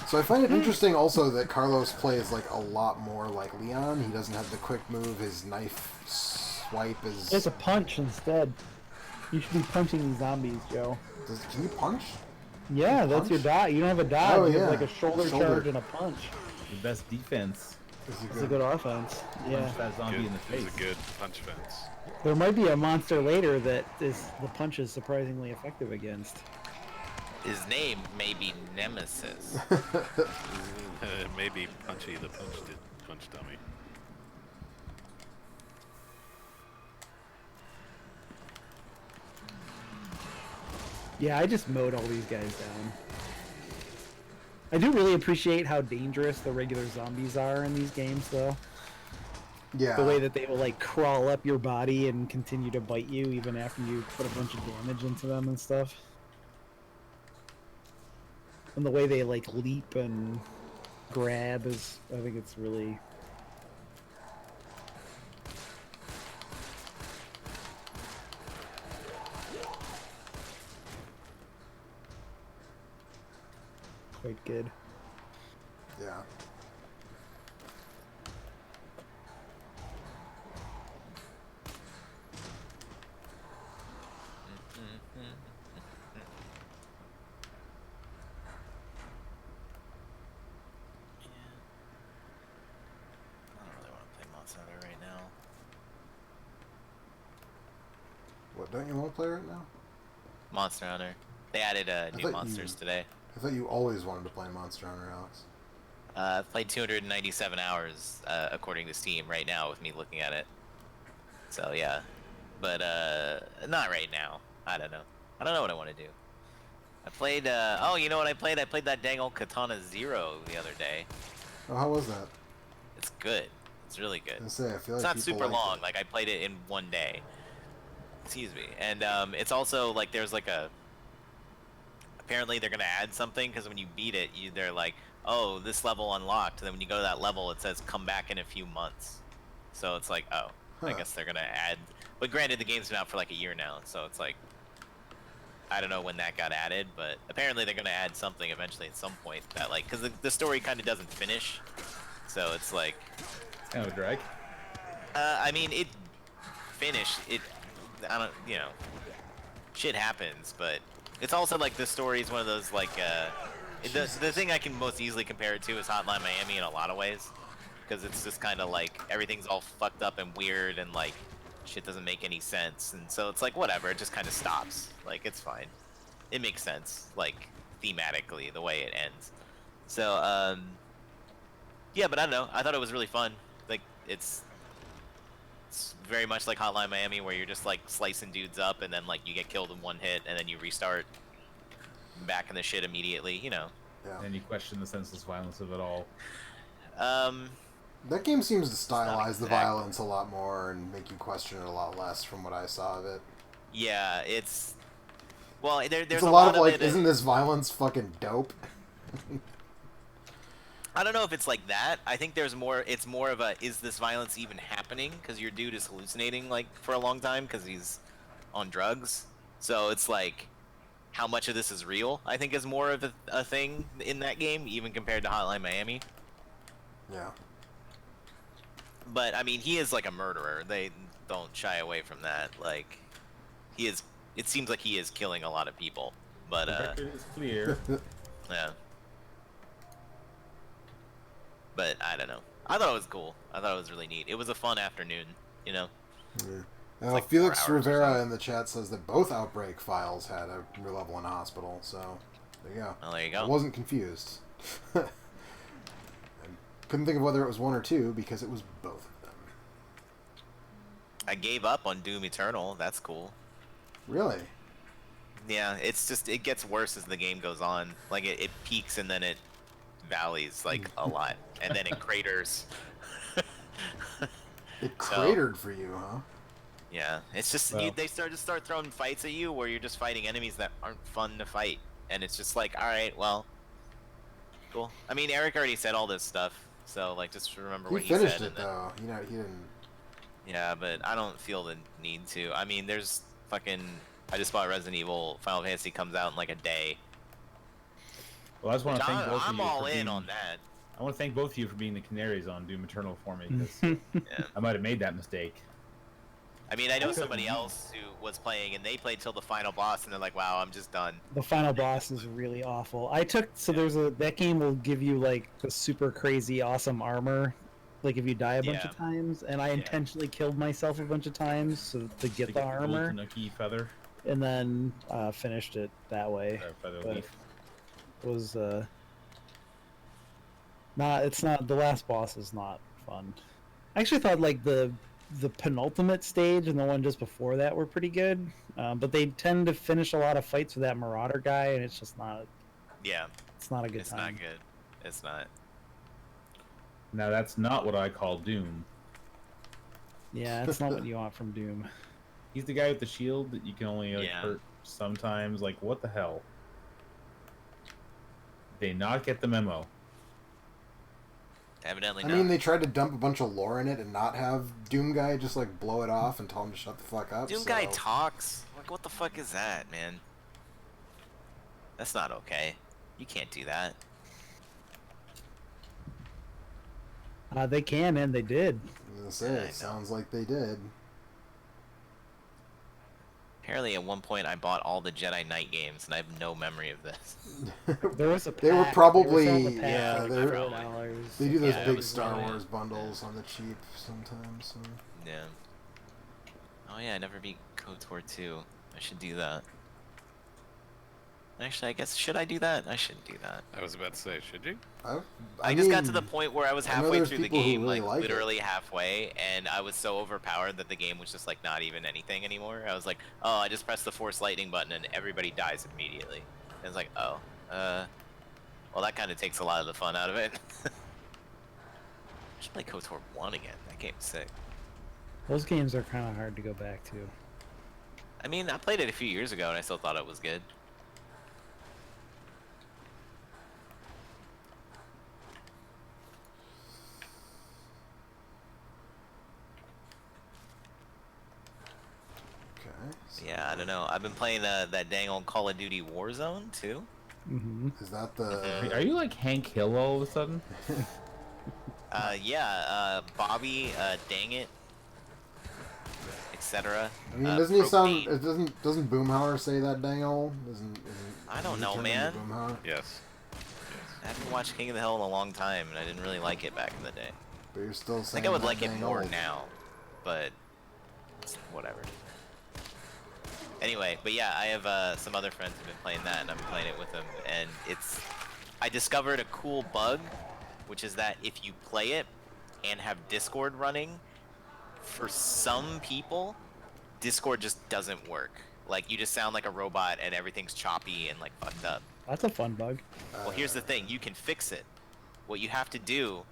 So I find it interesting also that Carlos plays like a lot more like Leon. He doesn't have the quick move. His knife swipe is... There's a punch instead. You should be punching these zombies, Joe. Can you punch? Yeah, that's your punch? dodge. You don't have a dodge. Oh, you yeah. have like a shoulder Shoulder. charge and a punch. The best defense. It's a good offense. Yeah. Punch that zombie in the face. It's a good punch fence. There might be a monster later that is the punch is surprisingly effective against. His name may be Nemesis. Maybe Punchy the punch dummy. Yeah, I just mowed all these guys down. I do really appreciate how dangerous the regular zombies are in these games, though. Yeah. The way that they will, like, crawl up your body and continue to bite you even after you put a bunch of damage into them and stuff. And the way they, like, leap and grab is, I think it's really... quite good. Yeah. I don't really want to play Monster Hunter right now. What, don't you want to play right now? Monster Hunter. They added thought new you- monsters today. I thought you always wanted to play Monster Hunter, Alex. I've played 297 hours, according to Steam, right now with me looking at it. So yeah, but not right now. I don't know. I don't know what I want to do. I played. Oh, you know what I played? I played that dang old Katana Zero the other day. Oh, how was that? It's good. It's really good. I say, I feel It's like not people super liked long. it. Like I played it in one day. Excuse me. And it's also like there's like a. Apparently they're gonna add something because when you beat it, they're like, oh, this level unlocked. And then when you go to that level, it says come back in a few months. So it's like, oh, I Huh. guess they're gonna add. But granted, the game's been out for like a year now, so it's like, I don't know when that got added, but apparently they're gonna add something eventually at some point that like, because the story kind of doesn't finish, so it's like, It's kind of a drag. I mean, it finished. I don't, shit happens, but it's also like the story is one of those like, the thing I can most easily compare it to is Hotline Miami in a lot of ways, because it's just kind of like everything's all fucked up and weird and like shit doesn't make any sense, and so it's like whatever, it just kind of stops. Like it's fine. It makes sense, like thematically, the way it ends. So, yeah, but I don't know. I thought it was really fun. Like it's very much like Hotline Miami, where you're just like slicing dudes up, and then like you get killed in one hit, and then you restart back in the shit immediately. Yeah. And you question the senseless violence of it all. That game seems to not stylize the exact- violence a lot more and make you question it a lot less from what I saw of it. Yeah, it's well, there's It's a lot of like, it. isn't this violence fucking dope? I don't know if it's like that. I think there's more. It's more of a, is this violence even happening? Because your dude is hallucinating like for a long time because he's on drugs. So it's like, how much of this is real? I think is more of a thing in that game, even compared to Hotline Miami. Yeah. But I mean, he is like a murderer. They don't shy away from that. Like, he is. It seems like he is killing a lot of people. But The record is clear. yeah. But I don't know. I thought it was cool. I thought it was really neat. It was a fun afternoon, you know? Yeah. like 4 Felix hours or Rivera something. in the chat says that both Outbreak files had a level in hospital, so there you go. Well, there you I go. wasn't confused. I couldn't think of whether it was one or two because it was both of them. I gave up on Doom Eternal. That's cool. Really? Yeah, it's just, it gets worse as the game goes on. Like, it peaks and then it valleys, like, a lot. And then it craters. It cratered for you, huh? Yeah, it's just, Well. they start throwing fights at you where you're just fighting enemies that aren't fun to fight. And it's just like, alright, well, cool. I mean, Eric already said all this stuff, so, like, just remember He what he finished said. it, though. You know, he didn't... Yeah, but I don't feel the need to. I mean, there's fucking... I just bought Resident Evil. Final Fantasy comes out in like a day. Well, I just want to thank both of I'm you all for in being, on that. I want to thank both of you for being the canaries on Doom Eternal for me, because Yeah. I might have made that mistake. I mean, I know somebody else who was playing, and they played till the final boss, and they're like, wow, I'm just done. The final boss is really awful. That game will give you like the super crazy awesome armor, like if you die a bunch of times, and I intentionally killed myself a bunch of times to get the armor, Nuki feather. and then finished it that way. Feather But leaf. it was it's not, the last boss is not fun. I actually thought like the penultimate stage and the one just before that were pretty good, but they tend to finish a lot of fights with that Marauder guy, and it's just not. Yeah. It's not a good It's time. not good. It's not. Now that's not what I call Doom. Yeah, it's not what you want from Doom. He's the guy with the shield that you can only like, Yeah. hurt sometimes. Like, what the hell? Did they not get the memo? Evidently I not. mean, they tried to dump a bunch of lore in it and not have Doom Guy just, like, blow it off and tell him to shut the fuck up. Doom guy talks. Like, what the fuck is that, man? That's not okay. You can't do that. They can, and they did. I was gonna say, Yeah, I know. it sounds like they did. Apparently, at one point, I bought all the Jedi Knight games, and I have no memory of this. There was a pack. They were probably... They were selling the pack yeah, for they're- $4. They do those Yeah, it big was Star really- Wars bundles on the cheap sometimes. So. Yeah. Oh yeah, I never beat KOTOR 2. I should do that. Actually, I guess should I do that? I shouldn't do that. I was about to say, should you? I just got to the point where I was I know halfway there's through the people who game, really like like it. literally halfway, and I was so overpowered that the game was just like not even anything anymore. I was like, oh, I just pressed the force lightning button and everybody dies immediately. And it's like, oh, well that kind of takes a lot of the fun out of it. I should play KOTOR 1 again. That game's sick. Those games are kind of hard to go back to. I mean, I played it a few years ago and I still thought it was good. Yeah, I don't know. I've been playing that dang old Call of Duty Warzone too. Mm-hmm. Is that the? Are you like Hank Hill all of a sudden? Yeah, Bobby, dang it, etc. I mean, doesn't he sound? It doesn't Boomhauer say that dang old? I don't know, turn man. into Boomhauer? Yes. I haven't watched King of the Hill in a long time, and I didn't really like it back in the day. But you're still I saying think I would that like it dang more old. now, but whatever. Anyway, but yeah, I have some other friends who've been playing that, and I've been playing it with them, and I discovered a cool bug, which is that if you play it and have Discord running, for some people, Discord just doesn't work. Like, you just sound like a robot, and everything's choppy and, like, fucked up. That's a fun bug. Well, here's the thing. You can fix it. What you have to do,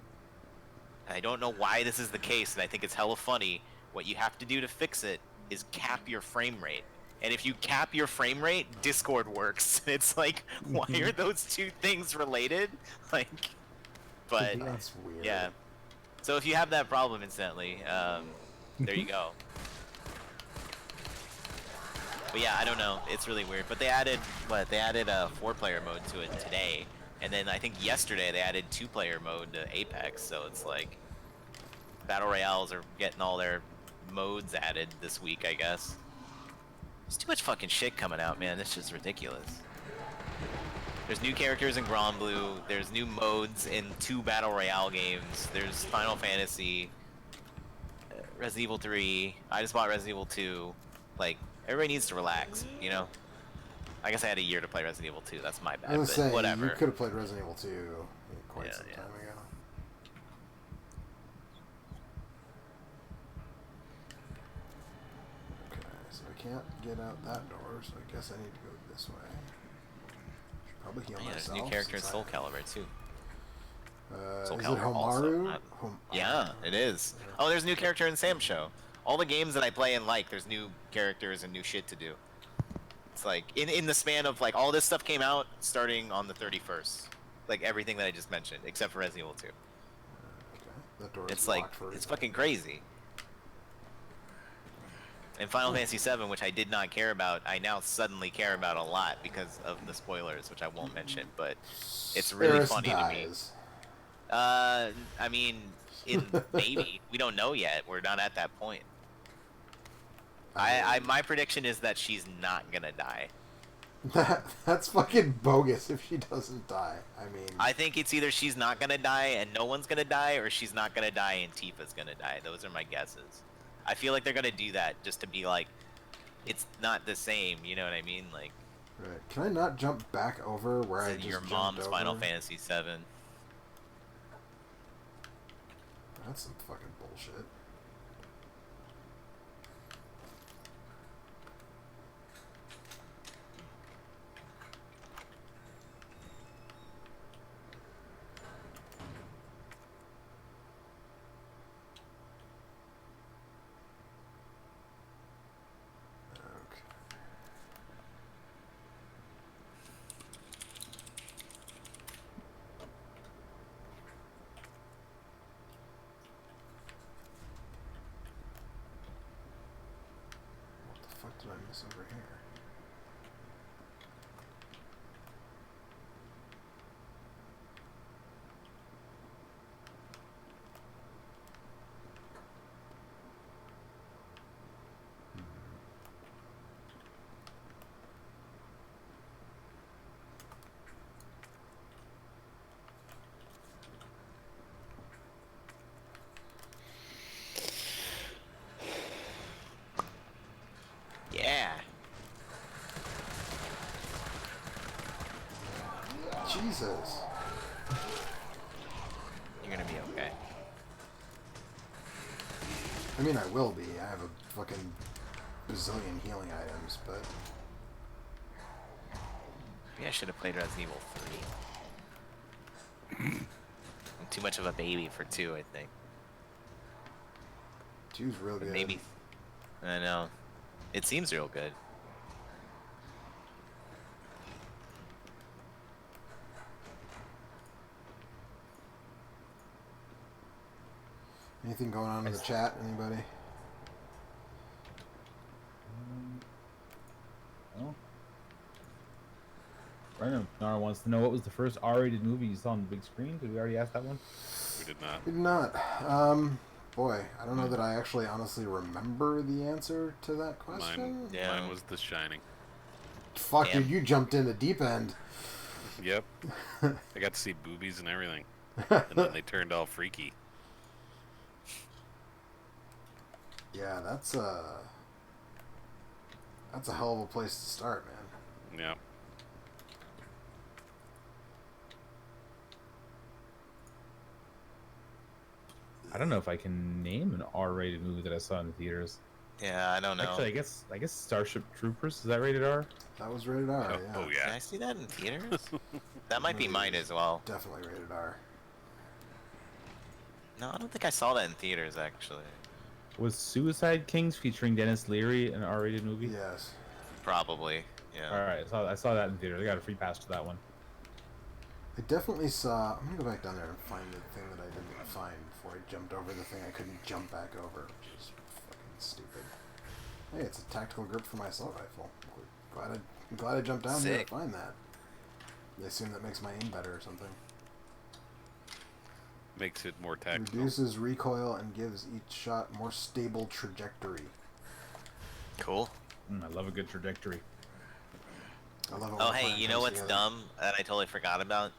and I don't know why this is the case, and I think it's hella funny, what you have to do to fix it is cap your frame rate. And if you cap your frame rate, Discord works. It's like, why are those two things related? Like, but That's weird. yeah. So if you have that problem, incidentally, there you go. But yeah, I don't know. It's really weird. But they added They added a 4-player mode to it today, and then I think yesterday they added 2-player mode to Apex. So it's like battle royales are getting all their modes added this week, I guess. There's too much fucking shit coming out, man. It's just ridiculous. There's new characters in Grand Blue. There's new modes in 2 battle royale games. There's Final Fantasy, Resident Evil 3. I just bought Resident Evil 2. Like, everybody needs to relax, you know? I guess I had a year to play Resident Evil 2. That's my bad, I was but saying, whatever. you could have played Resident Evil 2 quite some time ago. Okay, so I can't get out that door, so I guess I need to go this way. Should probably heal Yeah, there's myself. a new character in since Soul Calibur, too. Soul is it Calibur also, Homaru? Yeah, it is. Oh, there's a new character in Sam's show. All the games that I play and like, there's new characters and new shit to do. It's like, in the span of, like, all this stuff came out starting on the 31st. Like, everything that I just mentioned, except for Resident Evil 2. Okay, that door is It's like, locked for it's fucking crazy. And Final Fantasy VII, which I did not care about, I now suddenly care about a lot because of the spoilers, which I won't mention, but it's really Eris funny to me. dies. I mean, maybe. We don't know yet. We're not at that point. My prediction is that she's not gonna die. That's fucking bogus if she doesn't die. I mean, I think it's either she's not gonna die and no one's gonna die, or she's not gonna die and Tifa's gonna die. Those are my guesses. I feel like they're gonna do that just to be like, it's not the same. You know what I mean? Like, right. Can I not jump back over where I just your jumped mom's over? Final Fantasy VII. That's some fucking bullshit. Okay. What the fuck did I miss over here? Yeah. Jesus. You're gonna be okay. I mean, I will be. I have a fucking bazillion healing items, but... Maybe I should have played Resident Evil 3. I'm too much of a baby for 2, I think. 2's real But good. maybe. I know. It seems real good. Anything going on in the chat? Anybody? Well, Brennan Nara wants to know what was the first R-rated movie you saw on the big screen. Did we already ask that one? We did not. We did not. Boy, I don't know that I actually honestly remember the answer to that question. Mine was The Shining. Fuck, Damn. dude, you jumped in the deep end. Yep. I got to see boobies and everything. And then they turned all freaky. Yeah, that's a hell of a place to start, man. Yeah. I don't know if I can name an R-rated movie that I saw in the theaters. Yeah, I don't know. Actually, I guess Starship Troopers, is that rated R? That was rated R, Oh, yeah. oh, Did yeah. I see that in theaters? That might be mine as well. Definitely rated R. No, I don't think I saw that in theaters, actually. Was Suicide Kings featuring Dennis Leary an R-rated movie? Yes. Probably, yeah. Alright, I saw that in theaters. I got a free pass to that one. I definitely saw... I'm gonna go back down there and find the thing that I didn't find before I jumped over the thing I couldn't jump back over, which is fucking stupid. Hey, it's a tactical grip for my assault rifle. I'm glad I jumped down here to Sick. find that. They assume that makes my aim better or something. Makes it more tactical. Reduces recoil and gives each shot more stable trajectory. Cool. I love a good trajectory. I love it when Oh, a hey, plan you know comes what's together. dumb that I totally forgot about?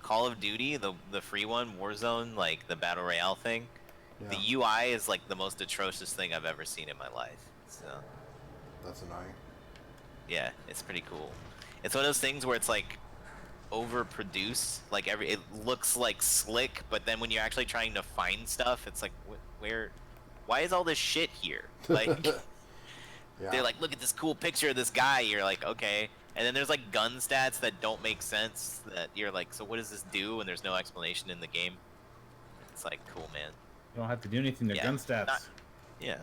Call of Duty, the free one, Warzone, like the Battle Royale thing. Yeah, The UI is like the most atrocious thing I've ever seen in my life. So, that's annoying. yeah, it's pretty cool. It's one of those things where it's like overproduced. Like it looks like slick, but then when you're actually trying to find stuff, it's like, why is all this shit here? Like, Yeah. they're like, look at this cool picture of this guy. You're like, okay. And then there's like gun stats that don't make sense. That you're like, so what does this do? And there's no explanation in the game. It's like, cool, man. You don't have to do anything. They're Yeah, gun stats. Yeah.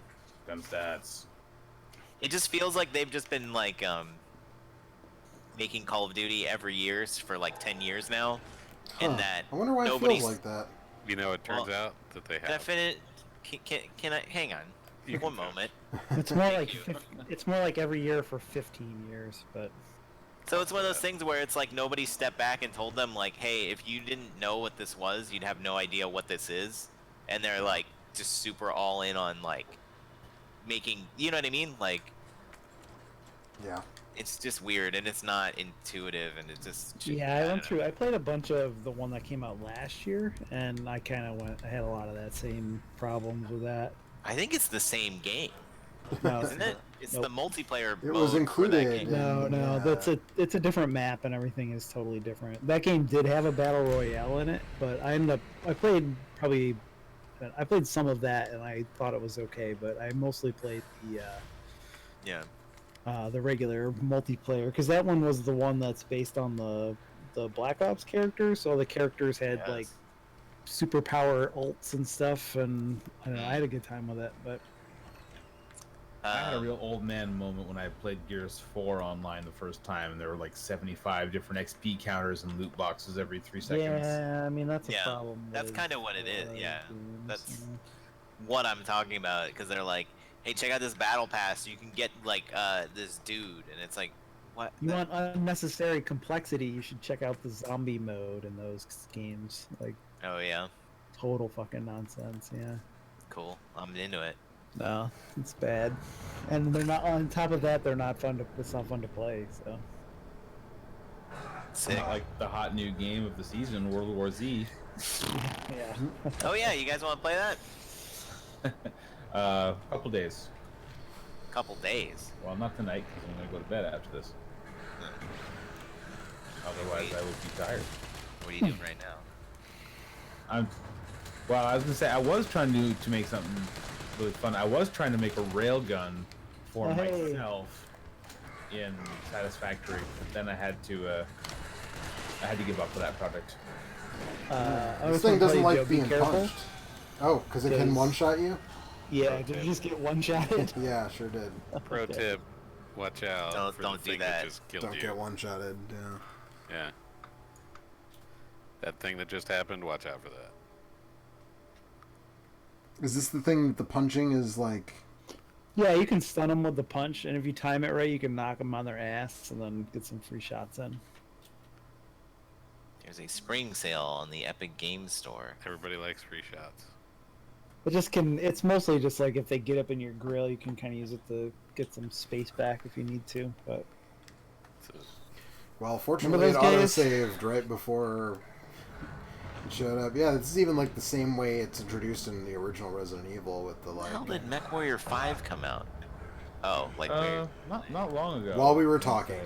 Gun stats. It just feels like they've just been like making Call of Duty every year for like 10 years now, and that I wonder why it nobody's. feels like that. You know, it turns Well, out that they Can I have. finish? Can I hang on? You One can moment. It's more like you. it's more like every year for 15 years, but So it's one of those things where it's like nobody stepped back and told them like, hey, if you didn't know what this was, you'd have no idea what this is, and they're like just super all in on like making, you know what I mean? Like, Yeah. it's just weird and it's not intuitive and it's just yeah, I don't went know. through. I played a bunch of the one that came out last year, and I kind of I had a lot of that same problems with that. I think it's the same game, No, it's isn't it? It's Nope. the multiplayer It mode was for that included. game. No, no, Yeah. it's a different map and everything is totally different. That game did have a battle royale in it, but I played some of that and I thought it was okay, but I mostly played Yeah. the regular multiplayer because that one was the one that's based on the Black Ops characters. So the characters had like Yes. superpower ults and stuff, and I don't know. I had a good time with it, but I had a real old man moment when I played Gears 4 online the first time, and there were like 75 different XP counters and loot boxes every 3 seconds. yeah, I mean that's a Yeah, problem. that's with kinda what it is, a lot of yeah. games, That's- you know. What I'm talking about, because they're like, hey, check out this battle pass. You can get like this dude, and it's like, what? You want unnecessary complexity? You should check out the zombie mode in those games. Like Oh yeah, total fucking nonsense. Yeah. cool. I'm into it. No, it's bad, and they're not. On top of that, they're not fun to. It's not fun to play. So. Sick. Not like the hot new game of the season, World War Z. Yeah. Oh yeah, you guys want to play that? Couple days. Couple days. Well, not tonight because I'm gonna go to bed after this. Otherwise, I would be tired. What are you doing right now? Well, I was gonna say I was trying to make something really fun. I was trying to make a railgun for myself in Satisfactory, but then I had to give up for that project. This thing doesn't like being punched. Oh, because it can one-shot you? Yeah, did you just get one-shotted? Yeah, sure did. Pro tip: watch out. Don't do that. Don't get one-shotted. Yeah. Yeah. That thing that just happened. Watch out for that. Is this the thing that the punching is like? Yeah, you can stun them with the punch, and if you time it right, you can knock them on their ass and then get some free shots in. There's a spring sale on the Epic Games Store. Everybody likes free shots. It's mostly just like if they get up in your grill, you can kind of use it to get some space back if you need to. But well, fortunately, it auto-saved right before it showed up. Yeah, this is even like the same way it's introduced in the original Resident Evil with the like. How did MechWarrior 5 come out? Oh, like not long ago. While we were talking.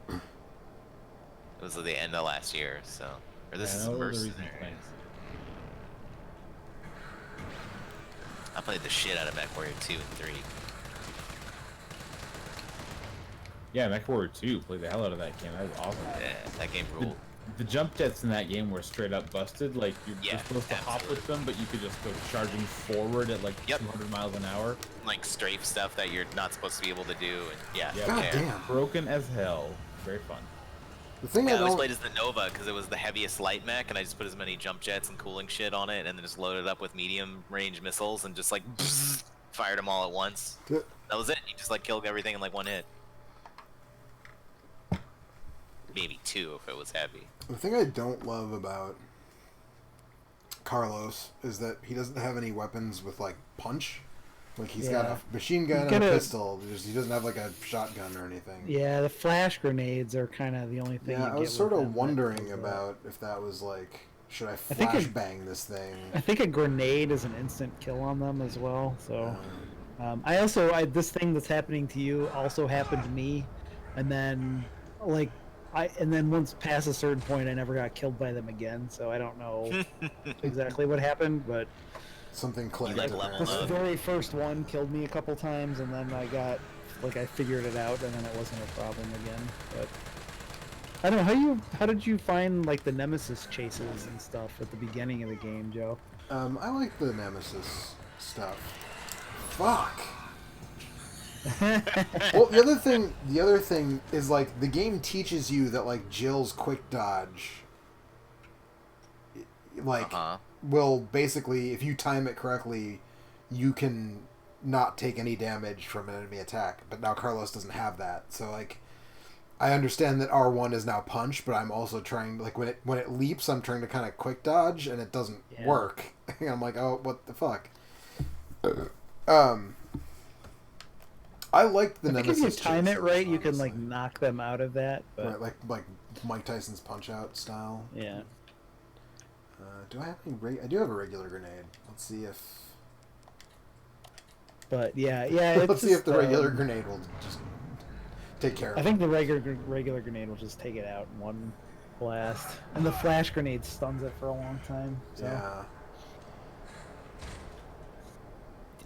It was at the end of last year, so or this is Mercenaries. I played the shit out of MechWarrior 2 and 3. Yeah, MechWarrior 2 played the hell out of that game. That was awesome. Yeah, that game ruled. The jump jets in that game were straight up busted. Like you're supposed to hop with them, but you could just go charging forward at like 200 miles an hour. Like strafe stuff that you're not supposed to be able to do. And God damn. Broken as hell. Very fun. The thing I always played as the Nova because it was the heaviest light mech, and I just put as many jump jets and cooling shit on it, and then just loaded up with medium range missiles and just like fired them all at once. That was it. You just like killed everything in like one hit. Maybe two if it was heavy. The thing I don't love about Carlos is that he doesn't have any weapons with like punch. Like he's got a machine gun and a pistol. He doesn't have like a shotgun or anything. Yeah, the flash grenades are kind of the only thing. Yeah, I was sort of wondering about if that was like, should I flash bang this thing? I think a grenade is an instant kill on them as well. So, this thing that's happening to you also happened to me, and then once past a certain point, I never got killed by them again. So I don't know exactly what happened, but. Something clicked. This very first one killed me a couple times, and then I figured it out, and then it wasn't a problem again. But I don't know how did you find like the Nemesis chases and stuff at the beginning of the game, Joe? I like the Nemesis stuff. Fuck. Well, the other thing is like the game teaches you that like Jill's quick dodge, will basically, if you time it correctly, you can not take any damage from an enemy attack. But now Carlos doesn't have that, so like, I understand that R1 is now punch, but I'm also trying like when it leaps, I'm trying to kind of quick dodge, and it doesn't work. I'm like, oh, what the fuck? I like the Nemesis. If you time it right, you can like knock them out of that. But... Right, like Mike Tyson's Punch Out style. Yeah. Do I have any? I do have a regular grenade. Let's see if. But yeah. Let's see if the regular grenade will just take care of it. I think the regular grenade will just take it out in one blast, and the flash grenade stuns it for a long time. So. Yeah.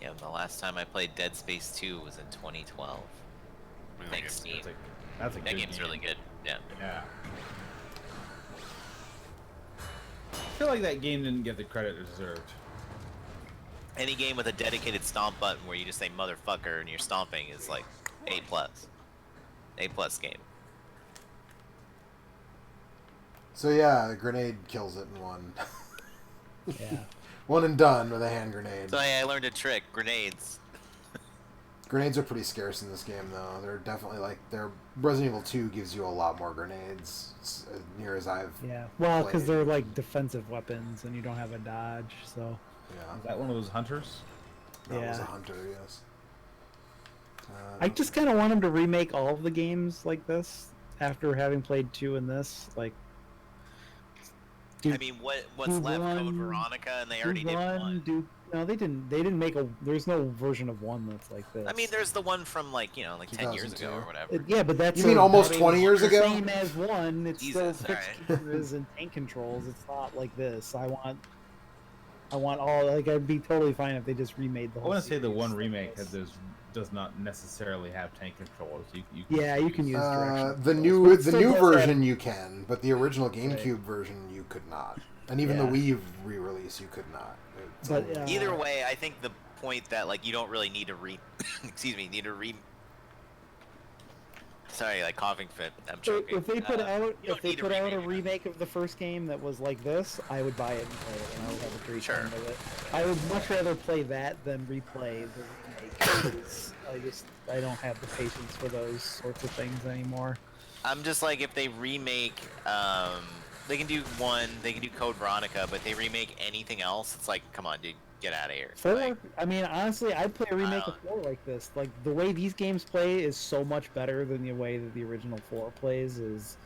Yeah, the last time I played Dead Space 2 was in 2012. Thanks, Steam. That game's really good. Yeah. Yeah. I feel like that game didn't get the credit it deserved. Any game with a dedicated stomp button where you just say motherfucker and you're stomping is like A+. A+ game. So yeah, a grenade kills it in one. Yeah. One and done with a hand grenade. So hey, I learned a trick. Grenades. Grenades are pretty scarce in this game, though. They're definitely Resident Evil 2 gives you a lot more grenades, as near as I've. Yeah, well, because they're like defensive weapons, and you don't have a dodge, so. Yeah. Is that one of those hunters? That was a hunter, yes. I just kind of want them to remake all of the games like this after having played 2 and this, like. I mean, what's left? Code Veronica, and they already did one. No, they didn't. They didn't make a. There's no version of 1 that's like this. I mean, there's the one from like 10 years ago or whatever. Yeah, but that's. You mean almost 20 years the ago? Same as 1. It's Jesus, still fixed alright. cameras and tank controls. It's not like this. I want all. Like, I'd be totally fine if they just remade the I whole. want to say the series one like remake this. does not necessarily have tank controls. Yeah, you can use direction. The controls, but new it still does version have- you can, but the original GameCube version you could not, and even the Yeah. Wii re-release you could not. It's But only- Either way, I think the point that like you don't really need to Sorry, like coughing fit. I'm joking. If they put out you don't if they need to put out a remake it. remake of the first game that was like this, I would buy it and play it, and I would have a great Sure. time with it. I would much rather play that than replay the remake. I don't have the patience for those sorts of things anymore. I'm just like, if they remake, they can do 1, they can do Code Veronica, but they remake anything else, it's like, come on, dude, get out of here. 4, Like, I mean, honestly, I'd play a remake of don't- 4 like this. Like, the way these games play is so much better than the way that the original 4 plays is...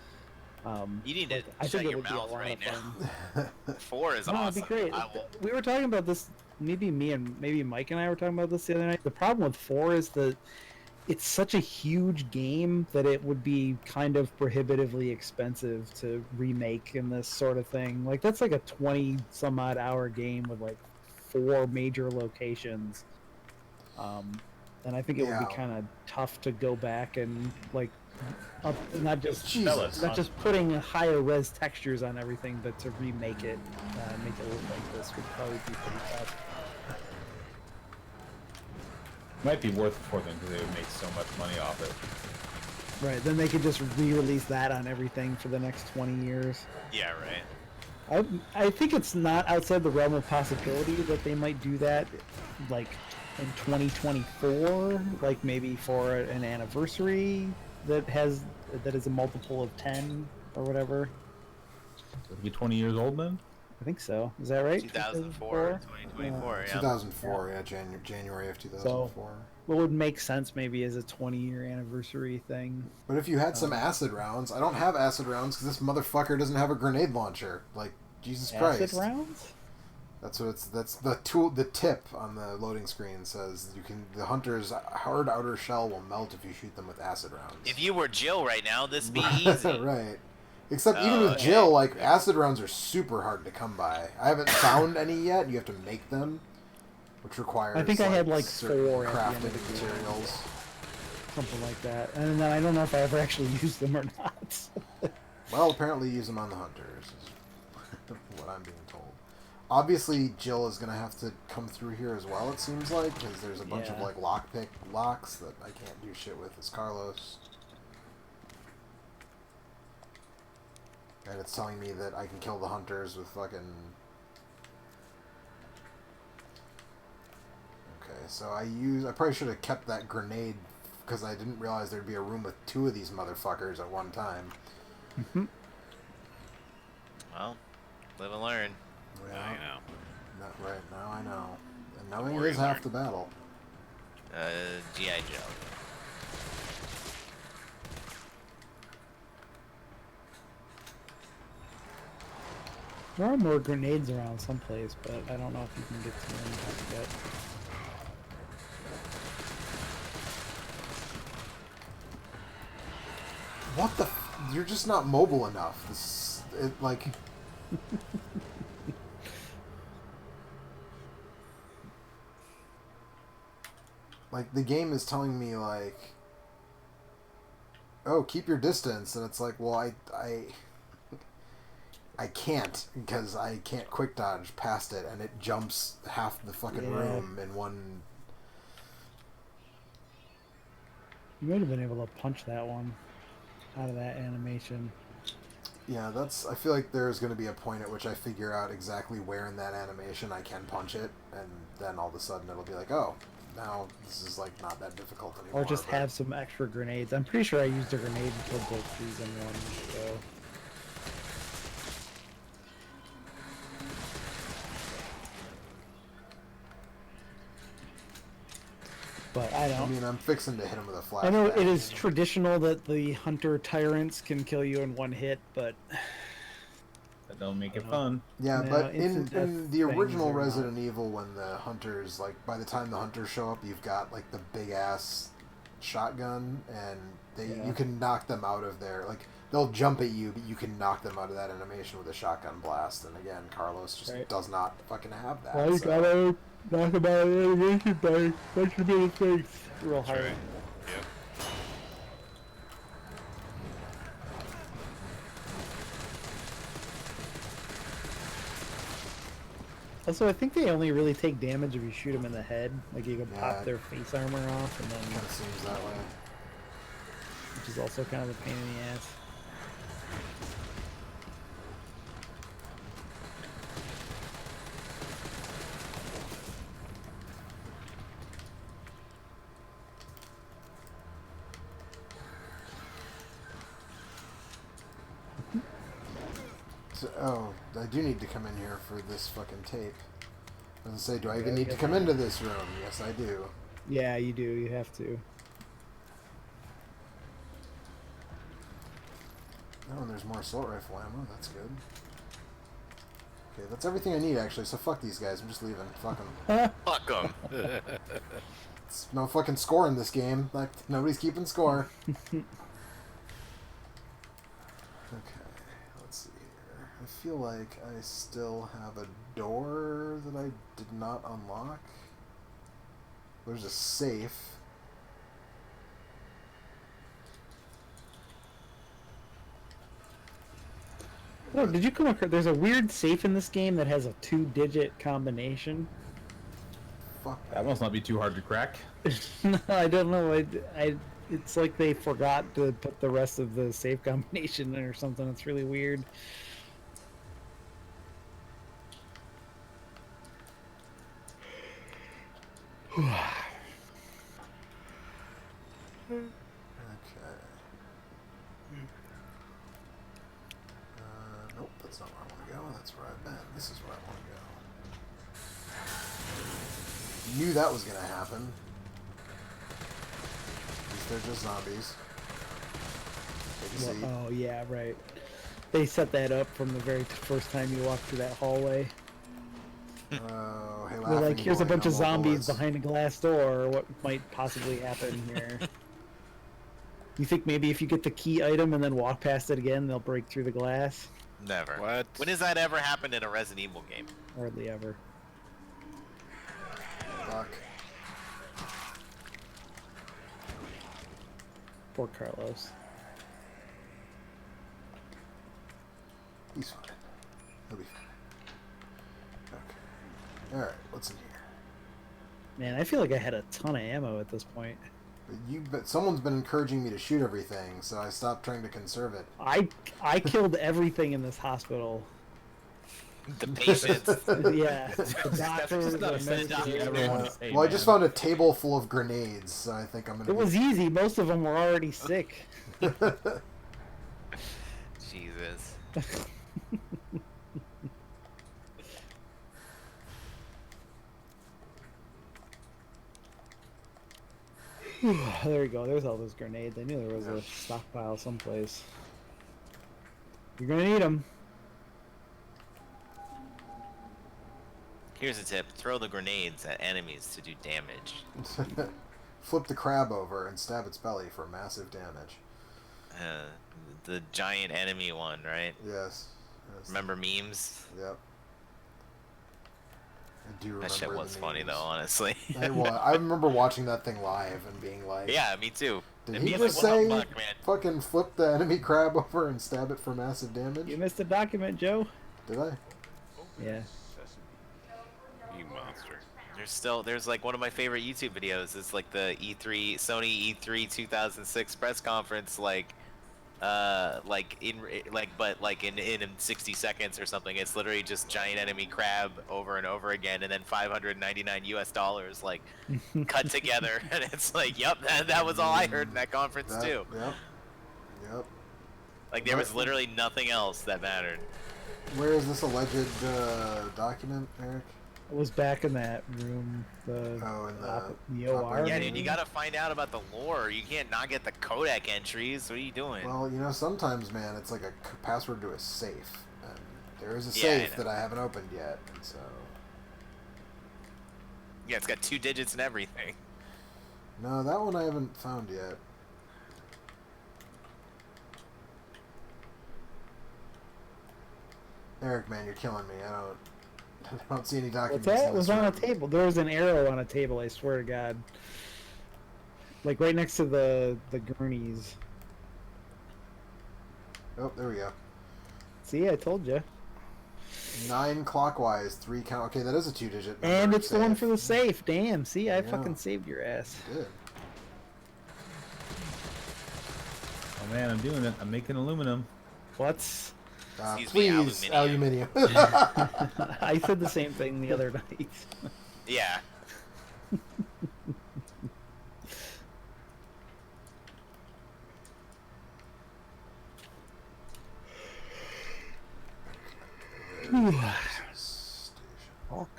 you need to like, I shut think it your would be a mouth lot right of now. fun. 4 is No, awesome. it'd be great. I will, We were talking about this, maybe me and maybe Mike and I were talking about this the other night. The problem with 4 is that it's such a huge game that it would be kind of prohibitively expensive to remake in this sort of thing. Like, that's like a 20-some-odd hour game with like 4 major locations. And I think it would be Yeah. kind of tough to go back and like not just Jesus. not just putting higher res textures on everything, but to remake it, make it look like this would probably be pretty tough. Might be worth it for them because they would make so much money off it. Right, then they could just re-release that on everything for the next 20 years. yeah, right. I think it's not outside the realm of possibility that they might do that, like, in 2024, like maybe for an anniversary that is a multiple of 10 or whatever. It'll be 20 years old then? I think so. Is that right? 2004, 2024, yeah. 2004, yeah, January of 2004. What would make sense maybe as a 20-year anniversary thing. But if you had some acid rounds, I don't have acid rounds because this motherfucker doesn't have a grenade launcher. Like, Jesus Christ. Acid rounds? That's the tool. The tip on the loading screen says the hunter's hard outer shell will melt if you shoot them with acid rounds. If you were Jill right now, this be easy. Right. Except even with Jill, like, acid rounds are super hard to come by. I haven't found any yet. You have to make them, which requires. I think I had like certain 4 at the end crafting of the game. materials. Something like that. And then I don't know if I ever actually used them or not. Well, apparently use them on the hunters, is what I'm being told. Obviously, Jill is going to have to come through here as well, it seems like, because there's a bunch of, Yeah. like, lockpick locks that I can't do shit with as Carlos. And it's telling me that I can kill the hunters with fucking... Okay, so I probably should have kept that grenade, because I didn't realize there'd be a room with 2 of these motherfuckers at one time. Well, live and learn. Yeah. I know. Not right now, I know. And knowing Warriors is half aren't. the battle. G.I. Joe. There are more grenades around someplace, but I don't know if you can get to them yet. What the? You're just not mobile enough. Like. Like, the game is telling me, like, oh, keep your distance, and it's like, well, I can't, because I can't quick dodge past it, and it jumps half the fucking room in one. You might have been able to punch that one out of that animation. Yeah, I feel like there's going to be a point at which I figure out exactly where in that animation I can punch it, and then all of a sudden it'll be like, oh, now this is, like, not that difficult anymore. Or just but- have some extra grenades. I'm pretty sure I used a grenade and killed both these in one, so... But I I don't. mean, I'm fixing to hit him with a flashbang. I know it is traditional that the hunter tyrants can kill you in one hit, but That'll make it fun. Yeah, No, but in instant death the things original are not. Resident Evil, when the hunters, like, by the time the hunters show up, you've got, like, the big-ass shotgun, and you can knock them out of there. Like, they'll jump at you, but you can knock them out of that animation with a shotgun blast. And again, Carlos just does not fucking have that. Well, you gotta knock them out of the animation by punching them in the face real hard. Right. Yep. Also, I think they only really take damage if you shoot them in the head. Like, you can Yeah. pop their face armor off, and then, Kind of seems that way. which is also kind of a pain in the ass. So, oh, I do need to come in here for this fucking tape. I was gonna say, do I even need to come into this room? Yes, I do. Yeah, you do. You have to. Oh, and there's more assault rifle ammo. That's good. Okay, that's everything I need, actually, so fuck these guys. I'm just leaving. Fuck them. Fuck them. It's no fucking score in this game. Like, nobody's keeping score. Okay, let's see here. I feel like I still have a door that I did not unlock. There's a safe. Oh, did you come across? There's a weird safe in this game that has a 2-digit combination. Fuck. That must not be too hard to crack. No, I don't know. It's like they forgot to put the rest of the safe combination in or something. It's really weird. Okay. Nope, that's not where I want to go. That's where I've been. This is where I want to go. Knew that was going to happen. At least they're just zombies. Take a seat. Oh, yeah, right. They set that up from the very first time you walk through that hallway. Oh, hey, They're laughing like, here's a boy, bunch of no more zombies bullets. behind a glass door. What might possibly happen here? You think maybe if you get the key item and then walk past it again, they'll break through the glass? Never. What? When has that ever happened in a Resident Evil game? Hardly ever. Fuck. Poor Carlos. He's fine. He'll be fine. Okay. Alright, what's in here? Man, I feel like I had a ton of ammo at this point. But someone's been encouraging me to shoot everything, so I stopped trying to conserve it. I killed everything in this hospital. The patients. Yeah. The doctors, That's not a the sentence nurses. you ever want to say, Well, I just man. found a table full of grenades, so I think I'm gonna. It was easy. Most of them were already sick. Jesus. There you go. There's all those grenades. I knew there was a stockpile someplace. You're gonna need them. Here's a tip. Throw the grenades at enemies to do damage. Flip the crab over and stab its belly for massive damage. The giant enemy one, right? Yes. Remember memes? Yep. I do remember That shit was the funny memes. though, honestly. I remember watching that thing live and being like, Yeah, me too. did And he being just like, what say the fuck, man? fucking flip the enemy crab over and stab it for massive damage? You missed a document, Joe. Did I? Yeah. You monster. There's like one of my favorite YouTube videos. It's like the Sony E3 2006 press conference, in 60 seconds or something. It's literally just giant enemy crab over and over again, and then $599 like cut together, and it's like, yep, that was all I heard in that conference too. Yep. Like there was literally nothing else that mattered. Where is this alleged document, Eric? It was back in that room. The In OR. Yeah, maybe? dude, you gotta find out about the lore. You can't not get the codec entries. What are you doing? Well, sometimes, man, it's like a password to a safe. And there is a Yeah, safe that I haven't opened yet, so... Yeah, it's got 2 digits and everything. No, that one I haven't found yet. Eric, man, you're killing me. I don't see any documents. What's that? in It was this on a room. table. There was an arrow on a table, I swear to God. Like right next to the gurneys. Oh, there we go. See, I told you. 9 clockwise, 3 count. Okay, that is a 2-digit number. And it's the one safe. for the safe. Damn. See, I Yeah. fucking saved your ass. Good. Oh man, I'm doing it. I'm making aluminum. What's? Excuse me, Please, aluminium. I said the same thing the other night. Yeah. Fuck.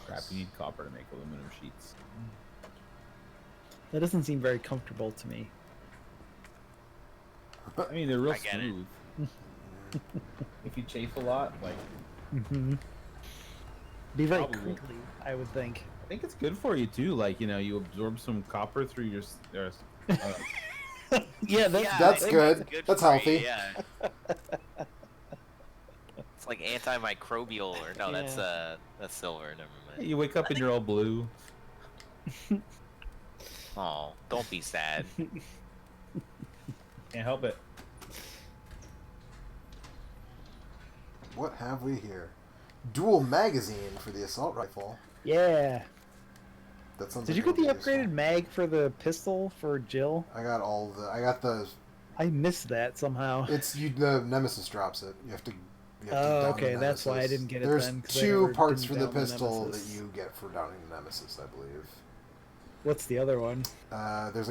Crap, you need copper to make aluminum sheets. That doesn't seem very comfortable to me. I mean, they're real I get it. smooth. If you chafe a lot, like, Be very Probably. crinkly, I would think. I think it's good for you too. Like, you know, you absorb some copper through your. Yeah, that's, Yeah, That's I think good. it's That's for you, healthy. Yeah. It's like antimicrobial, or no, Yeah. that's silver. Never mind. You wake up and you're all blue. Oh, don't be sad. Can't help it. What have we here? Dual magazine for the assault rifle. Yeah. That sounds. Did like you get the it'll be upgraded useful. mag for the pistol for Jill? I got all the. I got the. I missed that somehow. It's you. The Nemesis drops it. You have to. You have to Oh, down okay, the that's why I Nemesis. didn't get it There's then, 'cause I 2 never parts didn't for the down the pistol that Nemesis. you get for downing the Nemesis, I believe. What's the other one? There's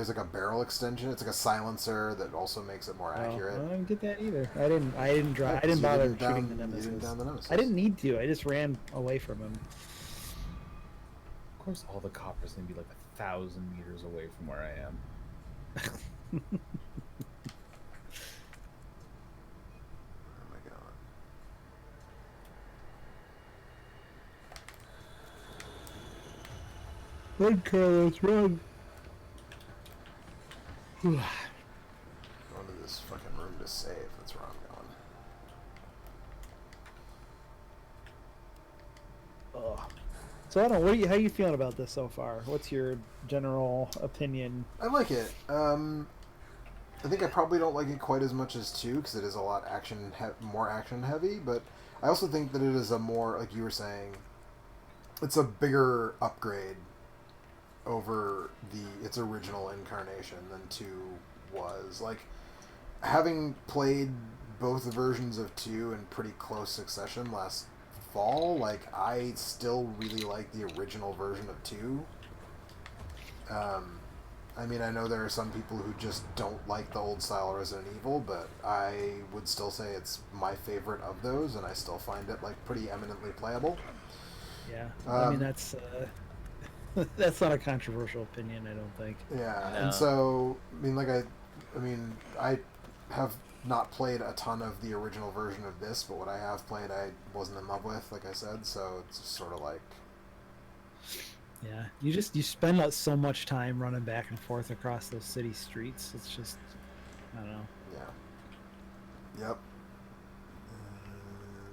like a barrel extension. It's like a silencer that also makes it more accurate. Oh, I didn't get that either. I didn't Yeah, I didn't 'cause you bother didn't shooting down- the you Nemesis. didn't down the Nemesis. I didn't need to. I just ran away from him. Of course, all the copper's gonna be like 1,000 meters away from where I am. Oh my god. Run, Carlos, run. Going to this fucking room to save. That's where I'm going. Ugh. So I don't know. How are you feeling about this so far? What's your general opinion? I like it. I think I probably don't like it quite as much as 2 because it is a lot more action heavy. But I also think that it is a more, like you were saying, it's a bigger upgrade over its original incarnation than 2 was. Like, having played both versions of 2 in pretty close succession last fall, like, I still really like the original version of 2. I mean, I know there are some people who just don't like the old style Resident Evil, but I would still say it's my favorite of those, and I still find it, like, pretty eminently playable. Yeah, I mean that's that's not a controversial opinion, I don't think. Yeah, No. and so I mean, I have not played a ton of the original version of this, but what I have played, I wasn't in love with, like I said. So it's just sort of like, Yeah, you spend so much time running back and forth across those city streets. It's just, I don't know. yeah, yep.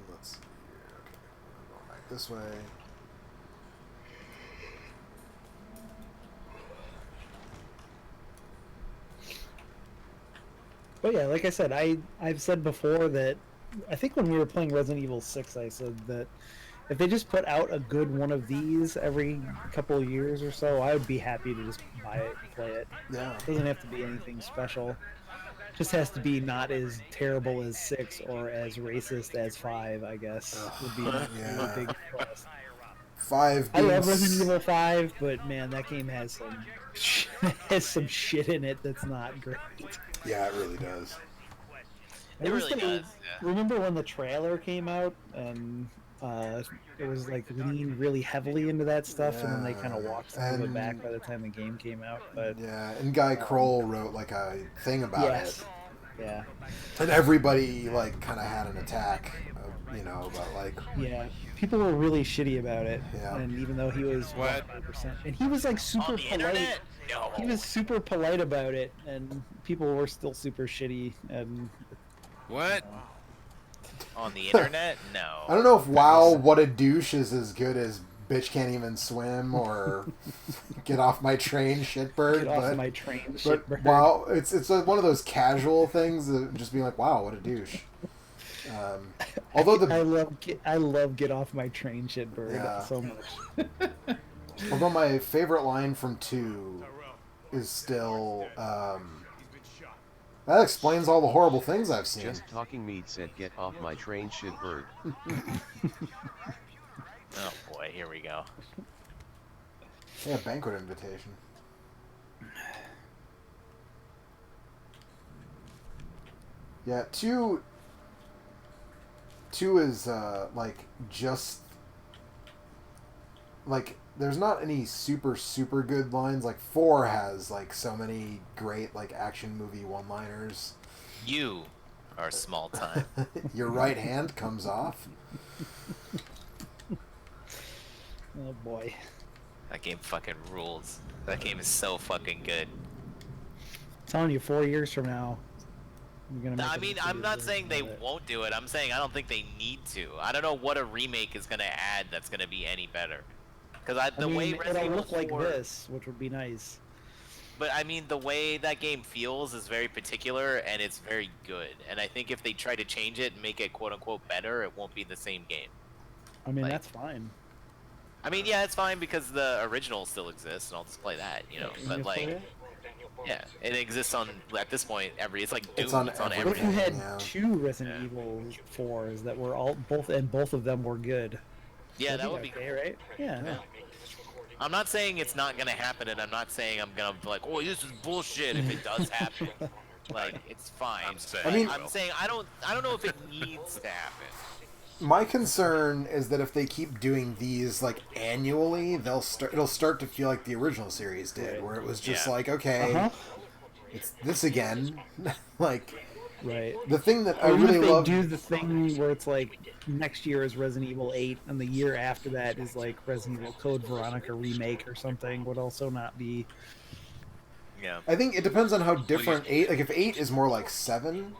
Let's see here. Okay, I'm going back this way. But yeah, like I said, I've said before that I think when we were playing Resident Evil 6, I said that if they just put out a good one of these every couple of years or so, I would be happy to just buy it and play it. Yeah, It doesn't have to be anything special. Just has to be not as terrible as 6 or as racist as 5, I guess. Would be yeah. a big plus. 5. I being love Resident Evil 5, but man, that game has some shit in it that's not great. Yeah, it really does. It really does. Yeah. Remember when the trailer came out and it was like leaned really heavily into that stuff, and then they kind of walked some of it back by the time the game came out. But Yeah, and Guy Kroll wrote like a thing about yes, Yeah. And everybody like kind of had an attack, you know, about like Yeah. People were really shitty about it. Yeah. And even though he was What? 100%, and he was like super On the polite. internet? No. He was super polite about it, and people were still super shitty. And What? On the internet? No. I don't know if WoW What a Douche is as good as Bitch Can't Even Swim or Get Off My Train Shitbird. Get off my train, but shitbird. WoW, it's one of those casual things of just being like, wow, what a douche. Although I love Get Off My Train, Shitbird Yeah. so much. although my favorite line from 2 is still that explains all the horrible things I've seen. Just Talking Meat said get off my train shitbird. Oh boy, here we go. Yeah, banquet invitation. Yeah, two is like just like there's not any super good lines. Like 4 has like so many great like action movie one-liners. You are small time. Your right hand comes off. Oh boy. That game fucking rules. That game is so fucking good. I'm telling you, 4 years from now, you're gonna. No, make I a mean, decision I'm not saying they about it. won't do it. I'm saying I don't think they need to. I don't know what a remake is gonna add that's gonna be any better. Because the I mean, way it'll Resident Evil look like 4 this, which would be nice. But I mean, the way that game feels is very particular, and it's very good. And I think if they try to change it and make it "quote unquote" better, it won't be the same game. I mean, Like- that's fine. I mean, yeah, it's fine because the original still exists, and I'll just play that, you know. You But gonna play like, it? yeah, it exists on at this point it's like Doom. It's on What if everything. you had Yeah. 2 Resident Yeah. Evil 4s that were both of them were good? Yeah, that would be okay, right? Yeah. Yeah. I'm not saying it's not gonna happen, and I'm not saying I'm gonna be like, oh, this is bullshit if it does happen. Like, it's fine. I'm saying. I mean- I'm saying I don't know if it needs to happen. My concern is that if they keep doing these like annually, it'll start to feel like the original series did, Right. where it was just Yeah. like, okay, Uh-huh. it's this again. Like Right. the thing that I Or even really if they love. do the thing where it's like next year is Resident Evil 8 and the year after that is like Resident Evil Code Veronica remake or something, would also not be. Yeah. I think it depends on how different 8. Like if 8 is more like 7,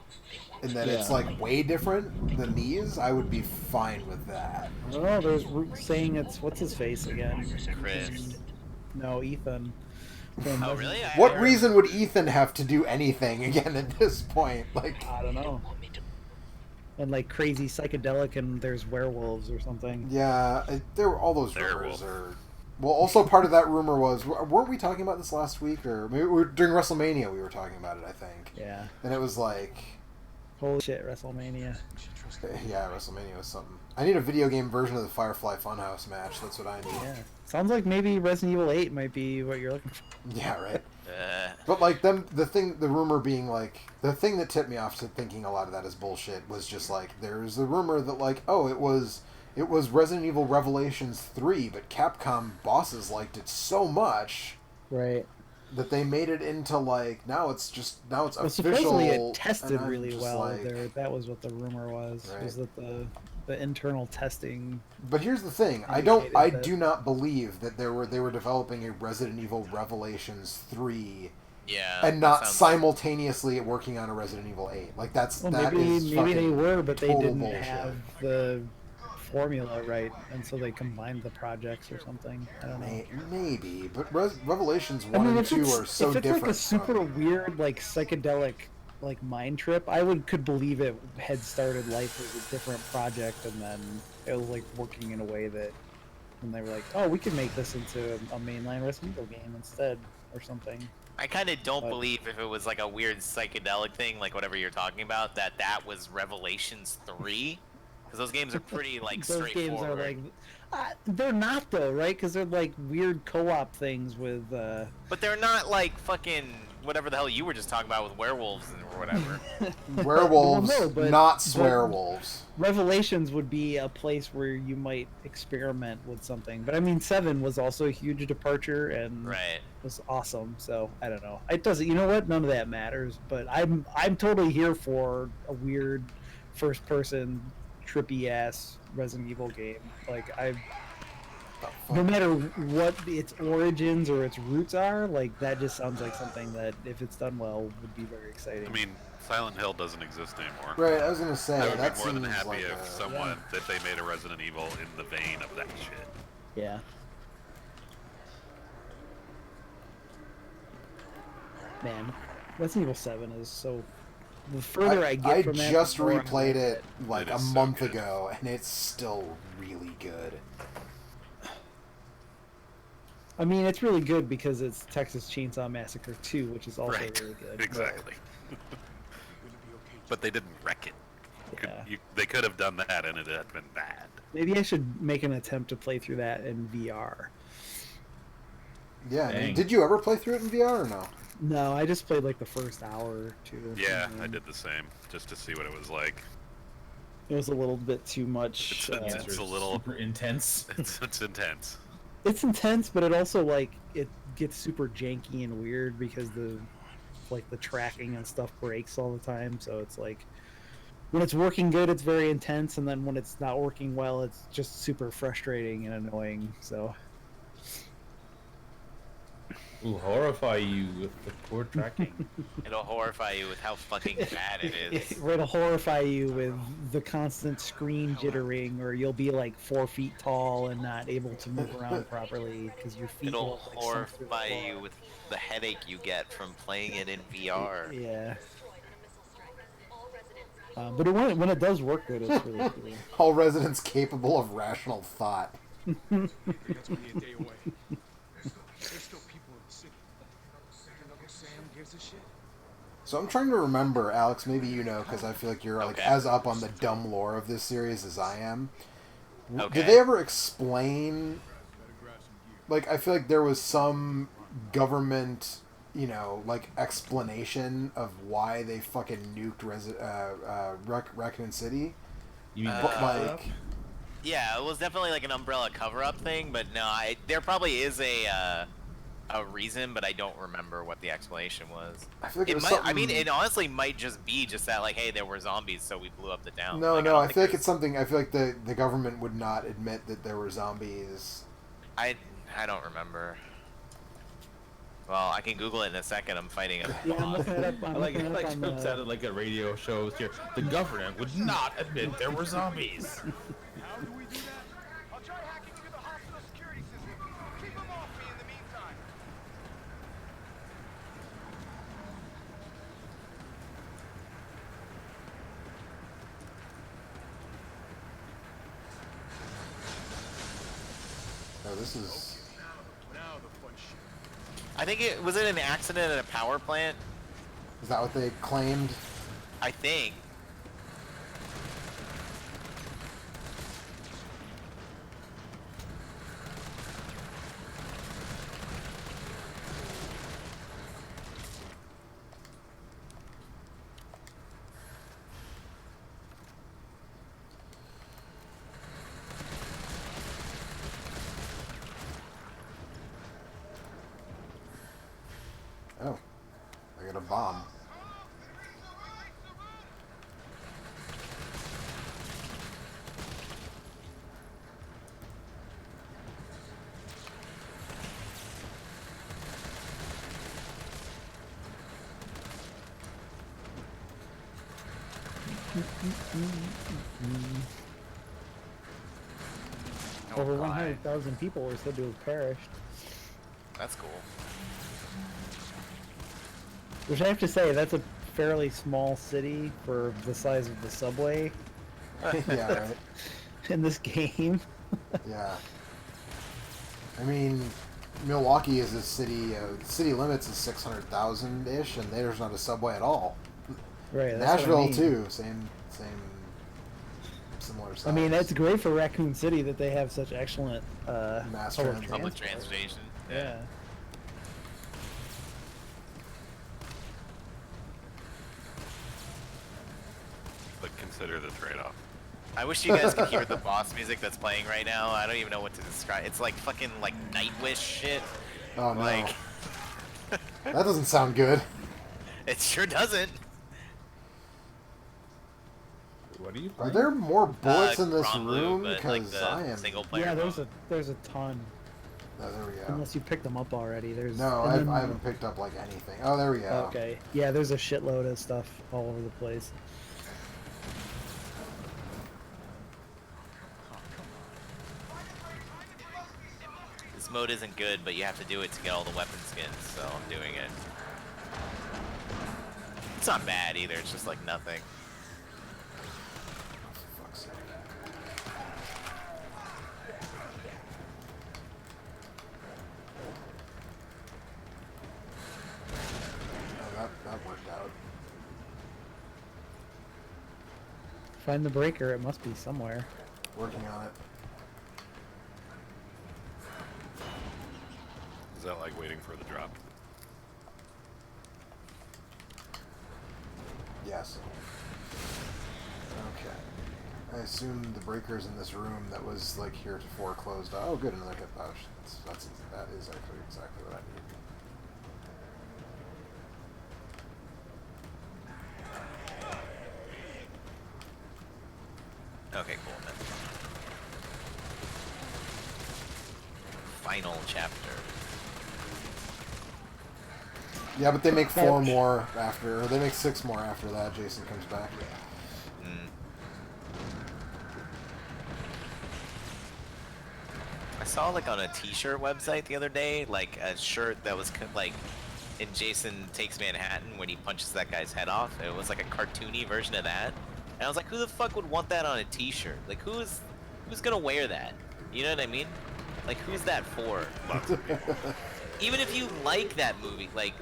and then it's Yeah. like way different than these, I would be fine with that. I don't know. There's saying it's what's his face again? Chris. No, Ethan. Oh, really? What reason would Ethan have to do anything again at this point? Like, I don't know. And like crazy psychedelic, and there's werewolves or something. yeah, there were all those Werewolf. rumors. Well, also part of that rumor was, weren't we talking about this last week, or maybe during WrestleMania we were talking about it, I think. Yeah. And it was like, Holy shit, WrestleMania. yeah, WrestleMania was something. I need a video game version of the Firefly Funhouse match. That's what I need. Yeah. Sounds like maybe Resident Evil 8 might be what you're looking for. Yeah, right. Uh, But like the rumor being like, the thing that tipped me off to thinking a lot of that is bullshit was just like, there's the rumor that like, oh, it was Resident Evil Revelations 3, but Capcom bosses liked it so much Right. that they made it into like, now it's Well, official. supposedly it tested and I'm really just well like- there. That was what the rumor was. Right. Was that the internal testing? But here's the thing: I indicated do not believe that they were developing a Resident Evil Revelations 3 yeah. and not sounds- simultaneously working on a Resident Evil 8. Like that Well, is maybe they fucking were, but they total didn't bullshit. have the formula right, and so they combined the projects or something. I don't know. Maybe, but Revelations I 1 mean, and if 2 it's, are so if it's different. like a super from- weird, like psychedelic, like mind trip, I could believe it had started life as a different project, and then it was like working in a way that, and they were like, oh, we could make this into a mainline Resident Evil game instead, or something. I kind of don't But- believe if it was like a weird psychedelic thing, like whatever you're talking about, that was Revelations 3. Because those games are pretty like Those straightforward. games are like, They're not though, right? Because they're like weird co-op things with. But they're not like fucking whatever the hell you were just talking about with werewolves or whatever. Werewolves, Well, no, not swearwolves. Revelations would be a place where you might experiment with something. But I mean, 7 was also a huge departure and Right. was awesome. So I don't know. It doesn't. You know what? None of that matters. But I'm totally here for a weird first-person trippy ass Resident Evil game. Like no matter what its origins or its roots are, like that just sounds like something that, if it's done well, would be very exciting. I mean, Silent Hill doesn't exist anymore. Right, I was gonna say I would that be more than seems happy like if someone that they made a Resident Evil in the vein of that shit. Yeah. Man, Resident Evil 7 is so. The further I get from that, I just the more replayed I it like It a is so month good. ago, and it's still really good. I mean, it's really good because it's Texas Chainsaw Massacre 2, which is also Right. really good. Exactly. But they didn't wreck it. Yeah. They could have done that, and it had been bad. Maybe I should make an attempt to play through that in VR. Yeah, Dang. did you ever play through it in VR or no? No, I just played like the first hour or two. Yeah, and I did the same, just to see what it was like. It was a little bit too much. It's a little super intense. It's intense. It's intense, but it also like it gets super janky and weird because the tracking and stuff breaks all the time. So it's like when it's working good, it's very intense, and then when it's not working well, it's just super frustrating and annoying. So Will horrify you with the poor tracking. It'll horrify you with how fucking bad it is. it'll horrify you with the constant screen jittering, or you'll be like 4 feet tall and not able to move around properly because your feet It'll will like sunk through the horrify floor. you with the headache you get from playing it in VR. Yeah. But when it does work good, it's really cool. All residents capable of rational thought. That's only a day away. There's still people in the city. Think Uncle Sam gives a shit? So I'm trying to remember, Alex, maybe you know, because I feel like you're like Okay. as up on the dumb lore of this series as I am. Okay. Did they ever explain, Better grab some gear. like, I feel like there was some government, you know, like, explanation of why they fucking nuked Raccoon City? You mean But, like, Yeah, it was definitely like an umbrella cover-up thing, but no, there probably is a reason, but I don't remember what the explanation was. I feel like it was might. something... I mean, it honestly might just be just that, like, hey, there were zombies, so we blew up the town. No, like, no, don't I think feel like there's- it's something... I feel like the government would not admit that there were zombies. I don't remember. Well, I can Google it in a second. I'm fighting a Yeah, I'm bot. looking it up. I'm like looking it up on it sounded like a radio show here. The government would not admit there were zombies. How do we do that? I'll try hacking into the hospital security system. Keep them off me in the meantime. No, this is... Now the fun shit. I think it was it an accident at a power plant. Is that what they claimed? I think. Oh. I got a bomb. Oh, Over God. 100,000 people were said to have perished. That's cool. Which I have to say, that's a fairly small city for the size of the subway Yeah, right? in this game. Yeah. I mean, Milwaukee is a city, city limits is 600,000-ish, and there's not a subway at all. Right. That's what I Nashville, mean. too. Same similar size. I mean, it's great for Raccoon City that they have such excellent Mass Public transit. transportation. Yeah. But consider the trade-off. I wish you guys could hear the boss music that's playing right now. I don't even know what to describe. It's like fucking like Nightwish shit. Oh no. Like, that doesn't sound good. it sure doesn't. What are you Are playing? there more bullets in this Granblue, room? but, Because like, the I am. single player Yeah, mode. there's a ton. Oh, there we go. Unless you picked them up already. There's No, and then- I haven't picked up like anything. Oh, there we go. Okay. Yeah, there's a shitload of stuff all over the place. This mode isn't good, but you have to do it to get all the weapon skins, so I'm doing it. It's not bad either, it's just like nothing. For fuck's sake. Oh, that worked out. Find the breaker. It must be somewhere. Working on it. Is that like waiting for the drop? Yes. Okay. I assume the breaker's in this room that was like heretofore closed off. Oh, good, another hit pouch. That is actually exactly what I need. Okay, cool then. Final chapter. Yeah, but they make 4 Ouch. more after, or they make 6 more after that. Jason comes back. Mm. I saw like on a t-shirt website the other day, like a shirt that was like in Jason Takes Manhattan when he punches that guy's head off. It was like a cartoony version of that. And I was like, who the fuck would want that on a t-shirt? Like who's gonna wear that? You know what I mean? Like who's that for? Lots of people. Even if you like that movie, like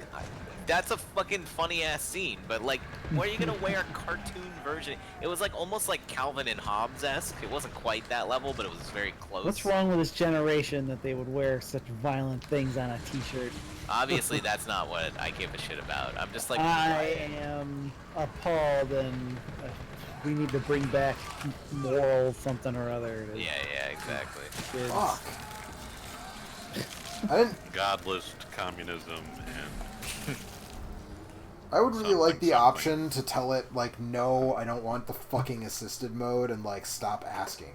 that's a fucking funny ass scene, but like where are you gonna wear a cartoon version? It was like almost like Calvin and Hobbes-esque. It wasn't quite that level, but it was very close. What's wrong with this generation that they would wear such violent things on a t-shirt? Obviously that's not what I give a shit about. I'm just like, I am appalled, and we need to bring back moral something or other. To yeah, exactly. kids. Fuck. I didn't. Godless communism and I would really like the something. option to tell it like, no, I don't want the fucking assisted mode, and like stop asking.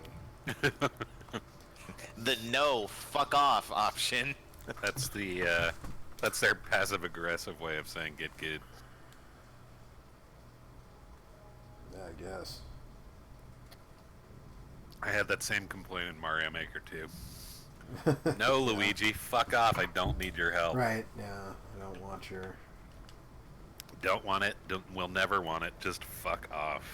The no fuck off option. that's the that's their passive aggressive way of saying get good. Yeah, I guess. I had that same complaint in Mario Maker too. No, Luigi, fuck off. I don't need your help. Right. Yeah. I don't want your. Don't want it. We'll never want it. Just fuck off.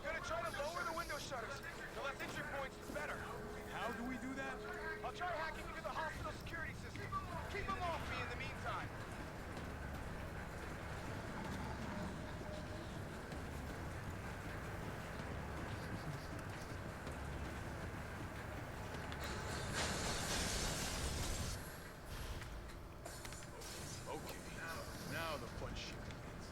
Gonna try to lower the window shutters. The less entry points, the better. How do we do that? I'll try hacking into the hospital security system. Keep them off me in the meantime. Okay, now the fun shit begins.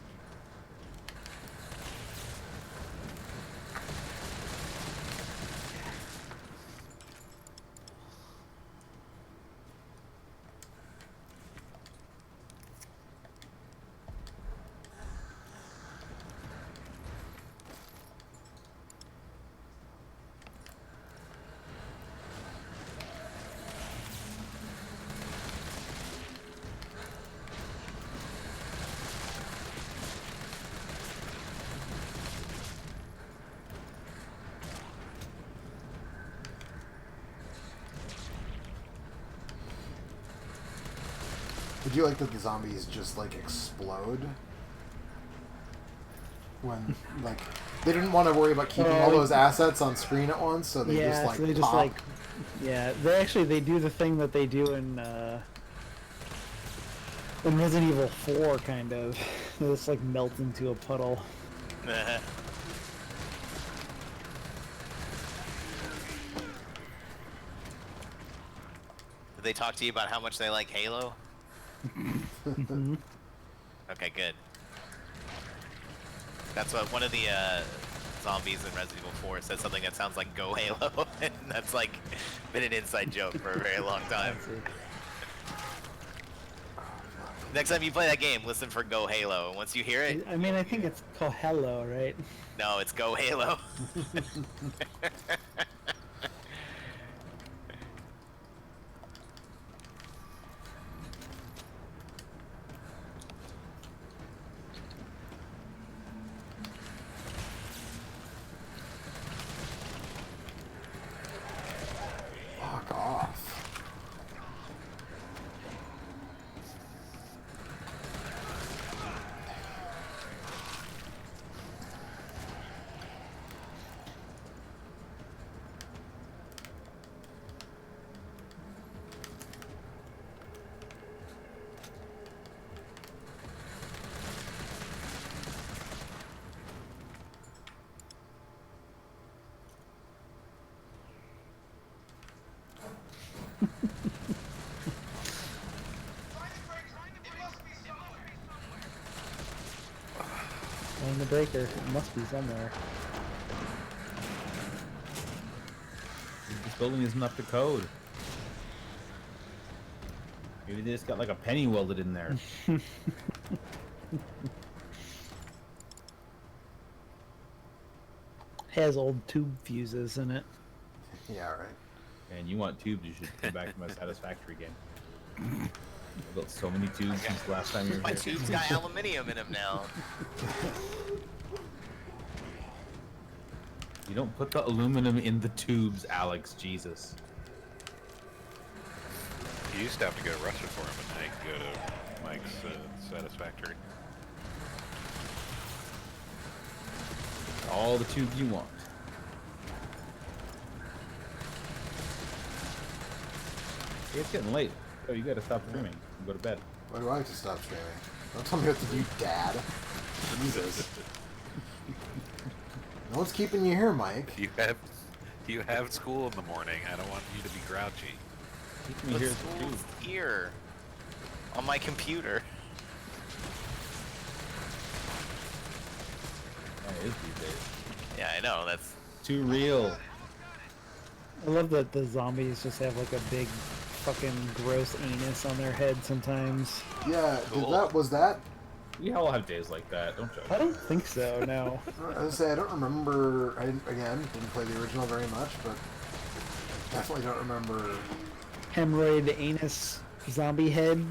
Would you like that the zombies just like explode? When like they didn't want to worry about keeping all those assets on screen at once, so they just like so they pop. just like, yeah, they do the thing that they do in Resident Evil 4, kind of. They just like melt into a puddle. Did they talk to you about how much they like Halo? Okay, good. That's what one of the zombies in Resident Evil 4 said something that sounds like "Go Halo," and that's like been an inside joke for a very long time. Next time you play that game, listen for "Go Halo." Once you hear it, I mean, I think it's called Hello, right? no, it's "Go Halo." Fuck off. On the breaker, it must be somewhere. This building isn't up to code. Maybe they just got like a penny welded in there. Has old tube fuses in it. Yeah, right. And you want tubes, you should come back to my Satisfactory game. I built so many tubes since the last time you were My here. tube's got aluminium in them now. You don't put the aluminum in the tubes, Alex. Jesus. You used to have to go to Russia for him, and now you can go to Mike's Satisfactory. All the tubes you want. Hey, it's getting late. Oh, you gotta stop streaming and go to bed. Why do I have to stop streaming? Don't tell me what to do, Dad. Jesus. No one's keeping you here, Mike. You have school in the morning. I don't want you to be grouchy. Keep me The here. school's here on my computer. Yeah, it is these days. Yeah, I know. That's Too real. I love that the zombies just have like a big fucking gross anus on their head sometimes. Yeah, Cool. was that? We all have days like that, don't you? I don't think so, no. I was say I don't remember. Didn't play the original very much, but definitely don't remember. Hemorrhoid anus zombie head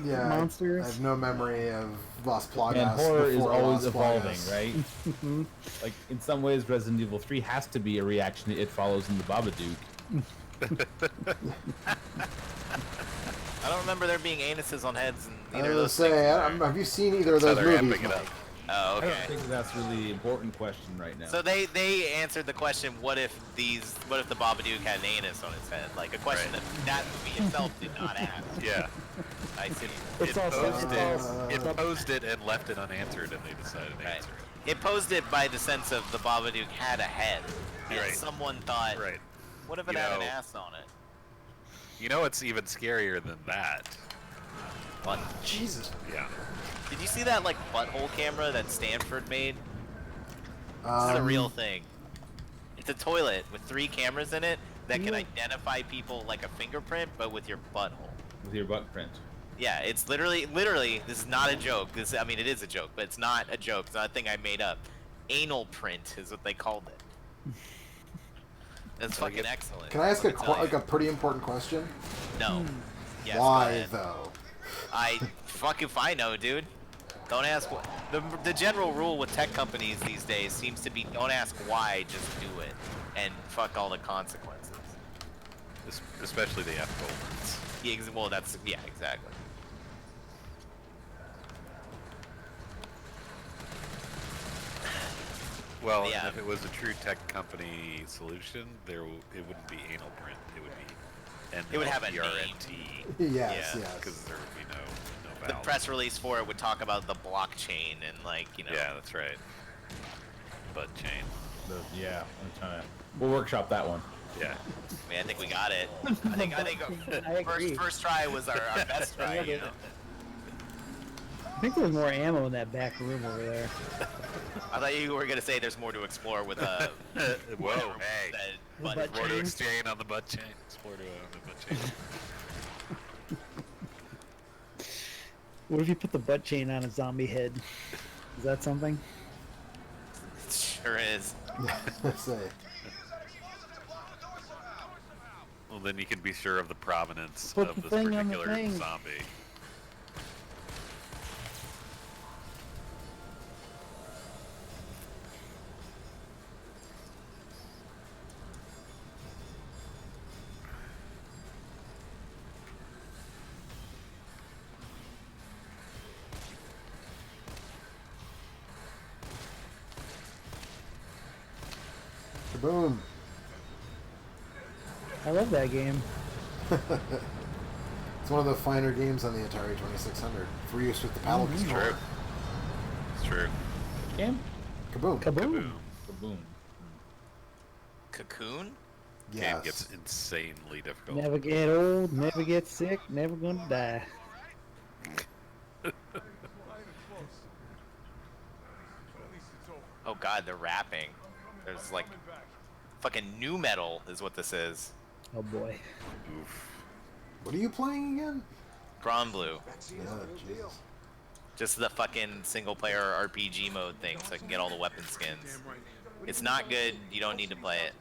Yeah, monsters. I have no memory of Las Plagas. And horror is before always Las evolving, Plagas. right? Like, in some ways, Resident Evil 3 has to be a reaction to It Follows in the Babadook. I don't remember there being anuses on heads in I either of was those gonna say, things. have you seen either of That's how those they're movies? amping it up. Mike? Oh, I okay. don't think that's really the important question right now. So they answered the question, what if the Babadook had an anus on its head? Like a question that movie itself did not ask. Yeah. I see. It's all It posed it and left it unanswered, and they decided to Right. answer it. It posed it by the sense of the Babadook had a head. And Right. someone thought, Right. what if it You had an know- ass on it? You know what's even scarier than that? What? Jesus. Yeah. Did you see that like butthole camera that Stanford made? This is a real thing. It's a toilet with 3 cameras in it that can identify people like a fingerprint, but with your butthole. With your butt print. Yeah, it's literally, this is not a joke. I mean, it is a joke, but it's not a joke. It's not a thing I made up. Anal print is what they called it. That's fucking excellent. Can I ask let me tell a you. pretty important question? No. Yes, go Why ahead. though? I fucking if I know, dude. Don't ask. The general rule with tech companies these days seems to be don't ask why, just do it, and fuck all the consequences. Especially the ethical ones. Yeah, well, that's exactly. Well, Yeah. and if it was a true tech company solution, it wouldn't be anal print. It would be It would have a name. NLPRNT. Yes, Yeah. yes. Because there would be no The vowels. press release for it would talk about the blockchain and like Yeah, that's right. Butt chain. Yeah, I'm trying to... We'll workshop that one. Yeah. I mean, I think we got it. I think I agree. first try was our best try, you know? I think there's more ammo in that back room over there. I thought you were gonna say there's more to explore with Whoa, hey. But butt More to chain. exchange on the butt chain. Explore to on the butt chain. What if you put the butt chain on a zombie head? Is that something? it sure is. Say. Well, then you can be sure of the provenance Put of the this thing on the particular thing. zombie. Kaboom. I love that game. It's one of the finer games on the Atari 2600 for use with the paddle controller. True. It's true. Game? Kaboom. Kaboom. Kaboom. Cocoon? Game Yes. gets insanely difficult. Never get old, never get sick, never gonna die. Oh god, they're rapping. There's like fucking new metal is what this is. Oh boy. Oof. What are you playing again? Grand Blue. Yeah, Jesus. Just the fucking single player RPG mode thing so I can get all the weapon skins. It's not good, you don't need to play it.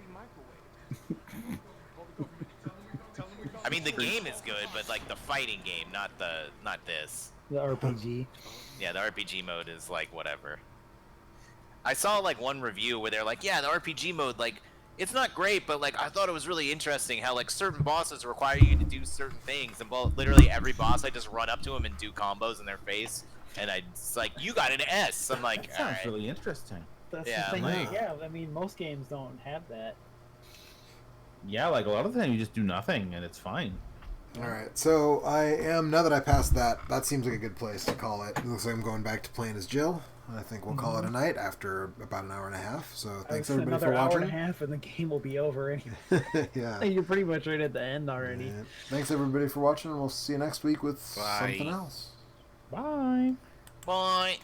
I mean the game is good, but like the fighting game, not this. The RPG. Yeah, the RPG mode is like whatever. I saw like one review where they're like, yeah, the RPG mode, like, it's not great, but like I thought it was really interesting how like certain bosses require you to do certain things, and literally every boss I just run up to them and do combos in their face, and it's like, you got an S. I'm like, That sounds alright. really interesting. That's Yeah, the thing. like- Yeah, I mean, most games don't have that. Yeah, like a lot of the time you just do nothing and it's fine. Alright, so now that I passed that seems like a good place to call it. It looks like I'm going back to playing as Jill. I think we'll call it a night after about an hour and a half. So thanks everybody for another hour watching. and a half, and the game will be over. Anyway. Yeah. You're pretty much right at the end already. Yeah. Thanks everybody for watching, and we'll see you next week with Bye. something else. Bye. Bye.